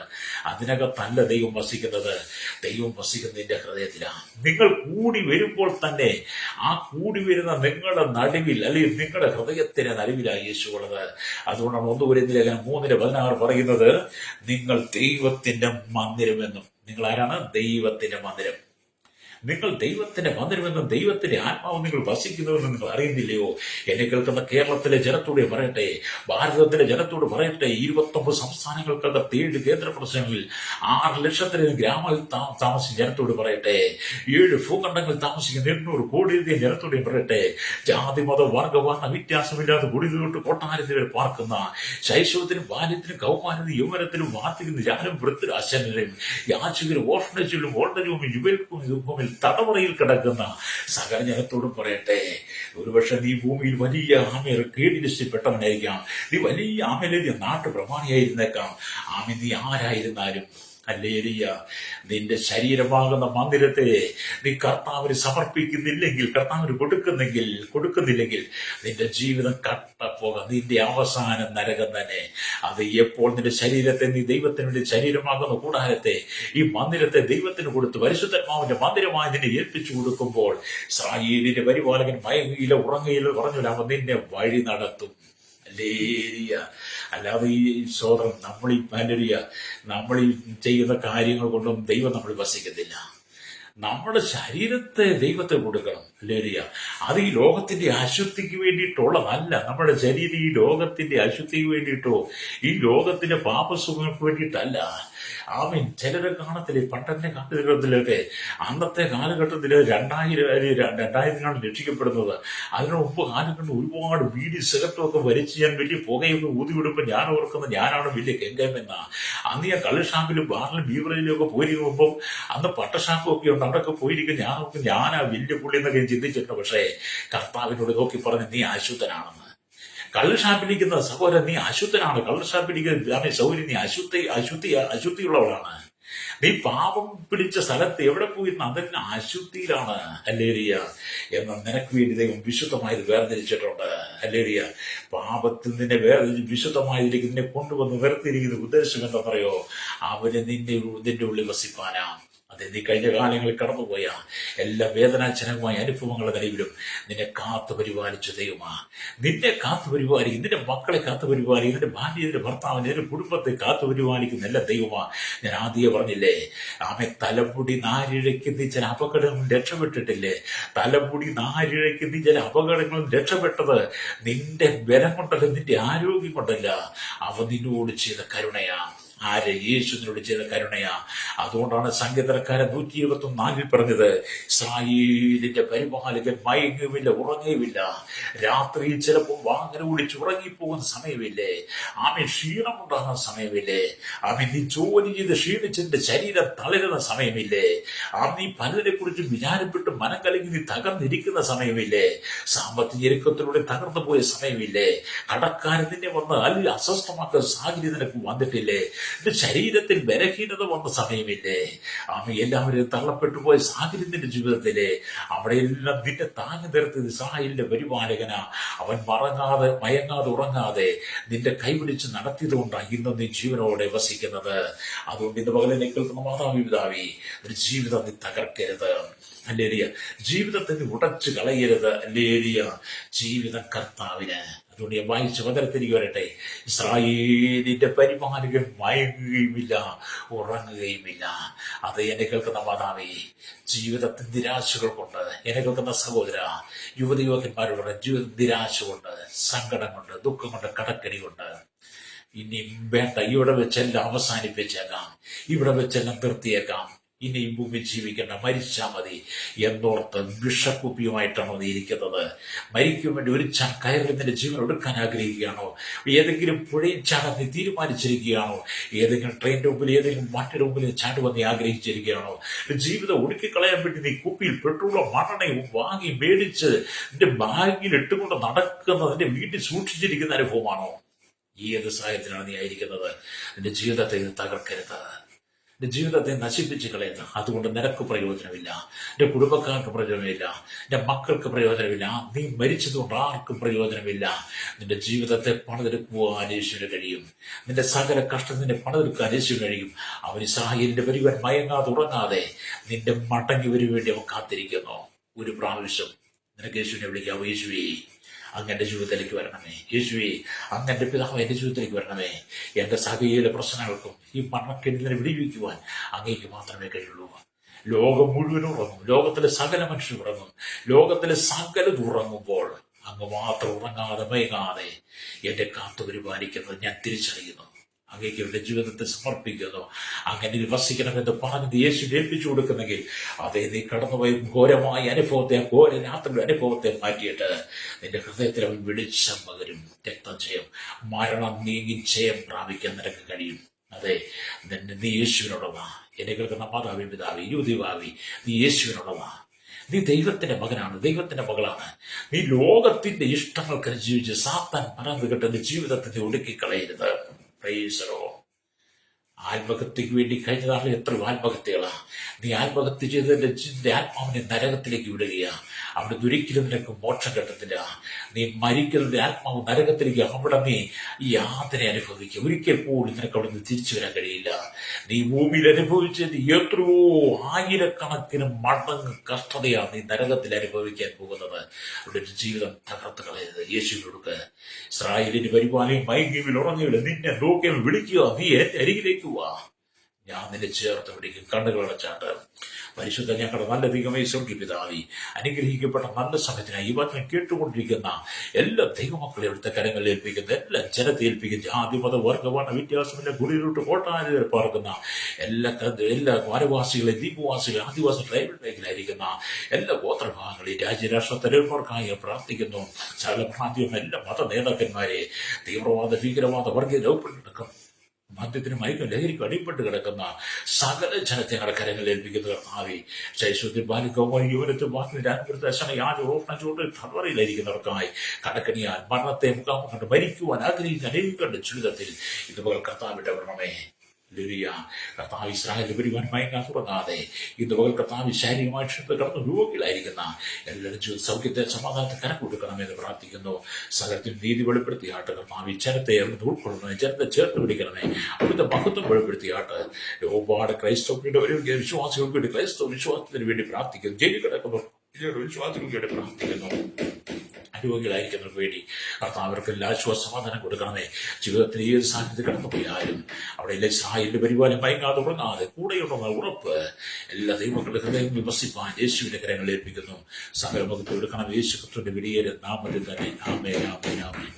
അതിനകത്തല്ല ദൈവം വസിക്കുന്നത്. ദൈവം വസിക്കുന്നതിന്റെ ഹൃദയത്തിലാണ്. നിങ്ങൾ കൂടി വരുമ്പോൾ തന്നെ ആ കൂടി വരുന്ന നിങ്ങളുടെ നടുവിൽ അല്ലെങ്കിൽ നിങ്ങളുടെ ഹൃദയത്തിന്റെ നടുവിലാണ് യേശു ഉള്ളത്. അതുകൊണ്ടാണ് 1 കൊരിന്ത്യർ ലേഖനം 3:16 പറയുന്നത്, നിങ്ങൾ ദൈവത്തിന്റെ മന്ദിരമെന്നും. നിങ്ങൾ ആരാണ്? ദൈവത്തിന്റെ മന്ദിരം. നിങ്ങൾ ദൈവത്തിന്റെ മന്ദിരമെന്നും ദൈവത്തിന്റെ ആത്മാവ് നിങ്ങൾ വസിക്കുന്നുവെന്നും നിങ്ങൾ അറിയുന്നില്ലയോ? എന്നെ കേൾക്കുന്ന കേരളത്തിലെ ജനത്തോട് പറയട്ടെ, ഭാരതത്തിലെ ജനത്തോട് പറയട്ടെ, 29 സംസ്ഥാനങ്ങൾക്കകത്ത് 7 കേന്ദ്ര പ്രദേശങ്ങളിൽ 6 ലക്ഷത്തിലധികം ഗ്രാമങ്ങളിൽ താമസിക്കുന്ന ജനത്തോട് പറയട്ടെ, 7 ഭൂഖണ്ഡങ്ങളിൽ താമസിക്കുന്ന 800 കോടിയിലധികം ജനത്തോട് പറയട്ടെ, ജാതി മത വർഗവർണ്ണ വ്യത്യാസമില്ലാതെ കുടിലോട്ട് കൊട്ടാരത്തിൽ പാർക്കുന്ന, ശൈശവത്തിനും ബാല്യത്തിനും കൗമാരത്തിനും യൗവനത്തിനും വാർദ്ധക്യത്തിനും ഞാനും വൃത്തിരും അശനരും യാചകരും ഓർഫനേജിലും ഓൾഡരും യുവൽക്കും തടവറയിൽ കിടക്കുന്ന സകല ജനത്തോടും പറയട്ടെ, ഒരുപക്ഷെ നീ ഭൂമിയിൽ വലിയ ആമേർ കീഴിലിഷ്ടപ്പെട്ടവനായിരിക്കാം, നീ വലിയ ആമേലേറിയ നാട്ടുപ്രമാണിയായിരുന്നേക്കാം. നീ ആരായിരുന്നാലും ഹല്ലേലൂയ, നിന്റെ ശരീരമാകുന്ന മന്ദിരത്തെ നീ കർത്താവിന് സമർപ്പിക്കുന്നില്ലെങ്കിൽ, കർത്താവിന് കൊടുക്കുന്നില്ലെങ്കിൽ നിന്റെ ജീവിതം കട്ടപ്പോകാം. നിന്റെ അവസാനം നരകം തന്നെ. അത് എപ്പോൾ നിന്റെ ശരീരത്തെ നീ ദൈവത്തിന് വേണ്ടി ശരീരമാകുന്ന കൂടാരത്തെ, ഈ മന്ദിരത്തെ ദൈവത്തിന് കൊടുത്ത് പരിശുദ്ധാത്മാവിന്റെ മന്ദിരമായി നിന്നെ ഏൽപ്പിച്ചു കൊടുക്കുമ്പോൾ, ഇസ്രായേലിന്റെ പരിപാലകൻ മയങ്ങിയില്ല ഉറങ്ങയില്ല പറഞ്ഞില്ല, അവൻ നിന്നെ വഴി നടത്തും. അല്ലാതെ ഈ സോദരം നമ്മൾ ഈ ചെയ്യുന്ന കാര്യങ്ങൾ കൊണ്ടും ദൈവം നമ്മൾ വസിക്കത്തില്ല. നമ്മുടെ ശരീരത്തെ ദൈവത്തെ കൊടുക്കണം. അത് ഈ ലോകത്തിന്റെ അശുദ്ധിക്ക് വേണ്ടിയിട്ടുള്ളതല്ല. നമ്മുടെ ശരീരം ഈ ലോകത്തിന്റെ അശുദ്ധിക്ക് വേണ്ടിയിട്ടോ ഈ ലോകത്തിന്റെ പാപസുഖങ്ങൾക്ക് വേണ്ടിയിട്ടല്ല. ചിലരെ കാണത്തില്ലേ, പണ്ടത്തെ കാലഘട്ടത്തിലൊക്കെ, അന്നത്തെ കാലഘട്ടത്തിൽ 2000 രക്ഷിക്കപ്പെടുന്നത്. അതിനു മുമ്പ് കാലഘട്ടം ഒരുപാട് ബീഡി സിഗരറ്റും ഒക്കെ വലിച്ച് ഞാൻ വലിയ പുകയൊക്കെ ഊതി വിടുമ്പോൾ ഞാൻ ഓർക്കുന്നത് ഞാനാണ് വലിയ കെങ്കമെന്ന. അന്ന് ഞാൻ കള്ളുഷാപ്പിലും ബാറിലും ബീവറേജിലും ഒക്കെ പോയിരിക്കുമ്പോൾ, അന്ന് പട്ടഷാപ്പും ഒക്കെ ഉണ്ട്, അവിടെയൊക്കെ പോയിരിക്കും. ഞാനാ വലിയ പുള്ളി എന്നൊക്കെ ചിന്തിച്ചിട്ടുണ്ട്. പക്ഷേ കർത്താവിനോട് നോക്കി പറഞ്ഞ് നീ അശുദ്ധനാണെന്ന്. കള്ളുഷാപ്പിലിരിക്കുന്ന സഹോദരൻ നീ അശുദ്ധനാണ്. കള്ളുഷാപ്പിലിരിക്കുന്ന സൗകര്യം നീ അശുദ്ധിയുള്ളവളാണ്. നീ പാപം പിടിച്ച സ്ഥലത്ത് എവിടെ പോയി അതെന്നെ അശുദ്ധിയിലാണ്. ഹല്ലേലൂയ. എന്ന് നിനക്ക് വേണ്ടി ദൈവം വിശുദ്ധമായത് വേർതിരിച്ചിട്ടുണ്ട്. ഹല്ലേലൂയ. പാപത്തിൽ നിന്നെ വിശുദ്ധമായതിലേക്ക് നിന്നെ കൊണ്ടുവന്ന് വേർതിരിക്കുന്ന ഉദ്ദേശം എന്താ പറയോ? അവന് നിന്റെ ഉള്ളിൽ വസിപ്പാനാ. അതെ, നീ കഴിഞ്ഞ കാലങ്ങളിൽ കടന്നുപോയ എല്ലാ വേദനാജനകമായ അനുഭവങ്ങളുടെ നിലവിലും നിന്നെ കാത്തു പരിപാലിച്ച ദൈവമാ. നിന്നെ കാത്തു പരിപാലിക്കും, നിന്റെ മക്കളെ കാത്തു പരിപാലിക്കും, നിന്റെ ഭാര്യ, നിന്റെ ഭർത്താവിനെ, നിന്റെ കുടുംബത്തെ കാത്തു പരിപാലിക്കുന്ന എല്ലാ ദൈവമാ. ഞാൻ ആദ്യം പറഞ്ഞില്ലേ, തലമുടി നാരിഴയ്ക്ക് നീ ചില അപകടങ്ങളും രക്ഷപ്പെട്ടിട്ടില്ലേ? തലമുടി നാരിഴയ്ക്ക് നീ ചില അപകടങ്ങളും രക്ഷപ്പെട്ടത് നിന്റെ ബലം കൊണ്ടല്ല, നിന്റെ ആരോഗ്യം കൊണ്ടല്ല. അവ നിന്നോട് ചെയ്ത കരുണയാ. യേശുവിനോട് ചെയ്ത കരുണയാ. അതുകൊണ്ടാണ് സങ്കീർത്തനക്കാരൻ 121:4 പറഞ്ഞത്, ഇസ്രായേലിന്റെ പരിപാലകൻ മയങ്ങുമില്ല ഉറങ്ങുമില്ല. രാത്രിയിൽ ചിലപ്പോൾ വാഹനം ഓടിച്ച് ഉറങ്ങിപ്പോകുന്ന സമയമില്ലേ? ക്ഷീണമുണ്ടാകുന്ന സമയമില്ലേ? നീ ജോലി ചെയ്ത് ക്ഷീണിച്ചതിന്റെ ശരീരം തളരുന്ന സമയമില്ലേ? നീ പലതിനെ കുറിച്ച് വിചാരപ്പെട്ട് മനം കലങ്ങി നീ തകർന്നിരിക്കുന്ന സമയമില്ലേ? സാമ്പത്തിക ഞെരുക്കത്തിലൂടെ തകർന്നു പോയ സമയമില്ലേ? കടക്കാരൻ നിന്നെ വന്ന് അല്ലെങ്കിൽ അസ്വസ്ഥമാക്കുന്ന സാഹചര്യം നിനക്ക് വന്നിട്ടില്ലേ? ശരീരത്തിൽ ബലഹീനത വന്ന സമയമില്ലേ? എല്ലാവരും തള്ളപ്പെട്ടു പോയ സാഹചര്യത്തിന്റെ ജീവിതത്തിലെ അവിടെയെല്ലാം നിന്നെ താങ്ങി നിർത്തിയത് ഇസ്രായേലിന്റെ പരിപാലകന. അവൻ മയങ്ങാതെ ഉറങ്ങാതെ നിന്റെ കൈപിടിച്ച് നടത്തിയത് കൊണ്ടാണ് ഇന്നും നീ ജീവനോടെ വസിക്കുന്നത്. അതുകൊണ്ട് ഇന്ന് പകലിനെ കേൾക്കുന്ന മാതാപിതാവേ, ഒരു ജീവിതം നീ തകർക്കരുത്. ഹല്ലേലൂയ. ജീവിതത്തെ നീ ഉടച്ചു കളയരുത്. ഹല്ലേലൂയ. ജീവിതം കർത്താവിന്. തുണിയെ വായിച്ച് വചനത്തിലേക്ക് വരട്ടെ. ഇസ്രായേലിന്റെ പരിപാലകൻ മയങ്ങുകയുമില്ല, ഉറങ്ങുകയുമില്ല. അത് എന്നെ കേൾക്കുന്ന മാതാവേ, ജീവിതത്തിൽ നിരാശകൾ കൊണ്ട് എന്നെ കേൾക്കുന്ന സഹോദര, യുവതിയുവകന്മാരോട് ജീവിത നിരാശ കൊണ്ട്, സങ്കടം കൊണ്ട്, ദുഃഖം കൊണ്ട്, കടക്കടി കൊണ്ട് ഇനിയും വേണ്ട, ഇവിടെ വെച്ചെല്ലാം അവസാനിപ്പിച്ചേക്കാം, ഇവിടെ വെച്ചെല്ലാം നിർത്തിയേക്കാം, ഇനിയും ഭൂമി ജീവിക്കേണ്ട, മരിച്ചാൽ മതി എന്നോർത്ത് വിഷക്കുപ്പിയുമായിട്ടാണോ നീ ഇരിക്കുന്നത്? മരിക്കും വേണ്ടി ഒരു കയറി നിന്റെ ജീവൻ എടുക്കാൻ ആഗ്രഹിക്കുകയാണോ? ഏതെങ്കിലും പുഴയിൽ ചാടാൻ നീ തീരുമാനിച്ചിരിക്കുകയാണോ? ഏതെങ്കിലും ട്രെയിനിന്റെ മുമ്പിൽ, ഏതെങ്കിലും വണ്ടിയുടെ മുമ്പിൽ ചാടുവാൻ നീ ആഗ്രഹിച്ചിരിക്കുകയാണോ? ജീവിതം ഒടുക്കിക്കളയാൻ വേണ്ടി നീ കുപ്പിയിൽ പെട്രോളോ മണ്ണെണ്ണയും വാങ്ങി മേടിച്ച് നിന്റെ ബാഗിൽ ഇട്ടുകൊണ്ട് നടക്കുന്ന, നിന്റെ വീട്ടിൽ സൂക്ഷിച്ചിരിക്കുന്ന അനുഭവമാണോ? ഏത് സാഹചര്യത്തിലാണ് നീ ആയിരിക്കുന്നത്? നിന്റെ ജീവിതത്തെ തകർക്കരുത്, നിന്റെ ജീവിതത്തെ നശിപ്പിച്ച് കളയുന്നത്. അതുകൊണ്ട് നിനക്ക് പ്രയോജനമില്ല, നിന്റെ കുടുംബക്കാർക്ക് പ്രയോജനമില്ല, നിന്റെ മക്കൾക്ക് പ്രയോജനമില്ല, നീ മരിച്ചതുകൊണ്ട് ആർക്കും പ്രയോജനമില്ല. നിന്റെ ജീവിതത്തെ പണിതെടുക്കുവാൻ യേശുവിന് കഴിയും. നിന്റെ സകല കഷ്ടത്തിന്റെ പണിതെടുക്കാൻ യേശുവിന് കഴിയും. അവന് ഇസ്രായേലിന്റെ വരുവാൻ മയങ്ങാതെ ഉറങ്ങാതെ നിന്റെ മടങ്ങി വരും വേണ്ടി അവൻ കാത്തിരിക്കുന്നു. ഒരു പ്രാവശ്യം നിനക്ക് യേശുവിനെ വിളിക്കാവോ? യേശുവേ, അങ്ങന്റെ ജീവിതത്തിലേക്ക് വരണമേ. യേശുവേ, അങ്ങന്റെ പിതാവ് എന്റെ ജീവിതത്തിലേക്ക് വരണമേ. എന്റെ സകല പ്രശ്നങ്ങൾക്കും ഈ മരണക്കെണിനെ വിടിവിക്കുവാൻ അങ്ങേക്ക് മാത്രമേ കഴിയുള്ളൂ. ലോകം മുഴുവനും ഉറങ്ങും, ലോകത്തിലെ സകല മനുഷ്യർ ഉറങ്ങും, ലോകത്തിലെ സകലത് ഉറങ്ങുമ്പോൾ അങ്ങ് മാത്രം ഉറങ്ങാതെ മയങ്ങാതെ എന്റെ കാത്തു പരിപാലിക്കുന്നത് ഞാൻ തിരിച്ചറിയുന്നു. അങ്ങേക്ക് എന്റെ ജീവിതത്തെ സമർപ്പിക്കുന്നു. അങ്ങനെ വസിക്കണമെന്ന് പറഞ്ഞത് യേശു ഏൽപ്പിച്ചു കൊടുക്കുന്നെങ്കിൽ അതേ നീ കടന്നുപോയി ഘോരമായ അനുഭവത്തെ, ഘോര രാത്രിയുടെ അനുഭവത്തെ മാറ്റിയിട്ട് നിന്റെ ഹൃദയത്തിൽ അവൻ വെളിച്ചം പകരും. രക്തജയം, മരണം നീങ്ങി ജയം പ്രാപിക്കാൻ നിനക്ക് കഴിയും. അതെ, നീ യേശുവിനുള്ളതാ. എന്നെ കേൾക്കുന്ന മാതാവി, പിതാവി, യുവതിവാവി, നീ യേശുവിനുള്ളതാ. നീ ദൈവത്തിന്റെ മകനാണ്, ദൈവത്തിന്റെ മകളാണ്. നീ ലോകത്തിന്റെ ഇഷ്ടങ്ങൾക്ക് ജീവിച്ച് സാത്താൻ പറഞ്ഞു കേട്ട ജീവിതത്തെ നീ ഒടുക്കിക്കളയരുത്. ആത്മഹത്യക്ക് വേണ്ടി കഴിഞ്ഞ നാളിൽ എത്രയോ ആത്മഹത്യകളാ. നീ ആത്മഹത്യ ചെയ്തതിന്റെ ആത്മാവിനെ നരകത്തിലേക്ക് വിടുകയാ. അവിടെ ഒരിക്കലും നിനക്ക് മോക്ഷം കിട്ടത്തില്ല. നീ മരിക്കുന്നതിന്റെ ആത്മാവ് നരകത്തിലേക്ക്, അവിടെ നീ ഈ യാതന അനുഭവിക്കുക. ഒരിക്കൽ പോലും നിനക്ക് അവിടെ നിന്ന് തിരിച്ചു വരാൻ കഴിയില്ല. നീ ഭൂമിയിൽ അനുഭവിച്ചത് എത്രയോ ആയിരക്കണക്കിന് മടങ്ങ് കഷ്ടതയാണ് നീ നരകത്തിൽ അനുഭവിക്കാൻ പോകുന്നത്. അവിടെ ജീവിതം തകർത്ത് കളയരുത്. യേശുവിനോട് ഇസ്രായേലിന്റെ പരിപാലനം മയങ്ങിയിൽ ഉറങ്ങിയില്ല, നിന്നെ നോക്കി വിളിക്കുക, നീ എന്റെ അരികിലേക്ക് വാ, ഞാൻ നിന്നെ ചേർത്ത് പിടിക്കും. കണ്ണുകൾ അടച്ചാട്ട് പരിശുദ്ധ ഞങ്ങളുടെ നല്ല ദൈവമേ, സ്വർഗ്ഗീയ പിതാവേ, അനുഗ്രഹിക്കപ്പെട്ട നല്ല സമയത്തിനായി ഈ വചനം കേട്ടുകൊണ്ടിരിക്കുന്ന എല്ലാ ദൈവമക്കളെ അവിടുത്തെ കരങ്ങളിൽ ഏൽപ്പിക്കുന്ന, എല്ലാ ജനത്തെ ഏൽപ്പിക്കുന്ന, ജാതി മത വർഗവർണ്ണ വ്യത്യാസമില്ല, ഗുരുവിലോട്ട് കോട്ടാനുകൾ പാർക്കുന്ന എല്ലാ വനവാസികളെ, ദ്വീപവാസികളെ, ആദിവാസി ട്രൈബൽ മേഖലയായിരിക്കുന്ന എല്ലാ ഗോത്രഭാഗങ്ങളെയും രാജ്യരാഷ്ട്ര തലമുറക്കായി പ്രാർത്ഥിക്കുന്നു. സകല പ്രാന്തിയും എല്ലാ മത നേതാക്കന്മാരെ, തീവ്രവാദ, ഭീകരവാദ, വർഗീയ ലോകപ്പെട്ടടക്കം മദ്യത്തിന് മയക്കും ലഹരിക്കും അടിപ്പെട്ട് കിടക്കുന്ന സകല ജനത്തെ ഞങ്ങളുടെ കരങ്ങളിൽ ഏൽപ്പിക്കുന്ന കർത്താവേ, ശൈശവത്തിൽ ബാലികവുമായി യുവനത്തിൽ തലവറയിലായിരിക്കുന്നവർക്കായി കടക്കണിയാൽ മരണത്തെ മുഖാമുഖം കണ്ട് മരിക്കുവാൻ ആഗ്രഹിക്കുന്ന അനേകം ജീവിതത്തിൽ ഇതുപോലെ കർത്താവിന്റെ വരണമേ. കർത്താവ് ഇസ്രായേലിൽ വരുവാൻ മയങ്ങാൻ തുടങ്ങാതെ ഇന്ന് പകൽ കർത്താവ് ശാരീരികമായി ക്ഷേത്രത്തിൽ കടന്ന് രോഗികളായിരിക്കുന്ന എല്ലാവരും സൗഖ്യത്തെ, സമാധാനത്തെ കരം കൊടുക്കണമെന്ന് പ്രാർത്ഥിക്കുന്നു. സകലത്തിൽ നീതി വെളിപ്പെടുത്തിയാട്ട് കർത്താവ് ജനത്തെ ഉൾക്കൊള്ളണമേ, ജനത്തെ ചേർത്ത് പിടിക്കണമേ, അവിടുത്തെ മഹത്വം വെളിപ്പെടുത്തിയാട്ട് ഒരുപാട് ക്രൈസ്തവരുടെ വിശ്വാസികൾക്ക് വേണ്ടി, ക്രൈസ്തവ വിശ്വാസത്തിന് വേണ്ടി പ്രാർത്ഥിക്കുന്നു. ജയിലിൽ കിടക്കുന്ന വിശ്വാസികൾക്ക് വേണ്ടി പ്രാർത്ഥിക്കുന്നു. രോഗികളായിരിക്കുന്നവർക്ക് വേണ്ടി കർത്താവർക്ക് എല്ലാ ആശ്വാസമാധാനം കൊടുക്കണമേ. ജീവിതത്തിൽ ഏത് സാഹചര്യത്തിൽ കടന്നുപോയാലും അവിടെ എല്ലാ സാഹചര്യ പരിപാലനം മയങ്ങാതെ ഉറങ്ങാതെ കൂടെയുണ്ടെന്ന ഉറപ്പ് എല്ലാ ദൈവങ്ങളുടെ ഹൃദയം വിമർശിപ്പാൻ യേശുവിന്റെ കരങ്ങളിൽ ഏൽപ്പിക്കുന്നു. സകല മുഖത്ത് കൊടുക്കണം യേശു ക്രിസ്തുവിന്റെ വിലയേറെ നാമത്തിൽ തന്നെ. ആമേൻ, ആമേൻ, ആമേൻ.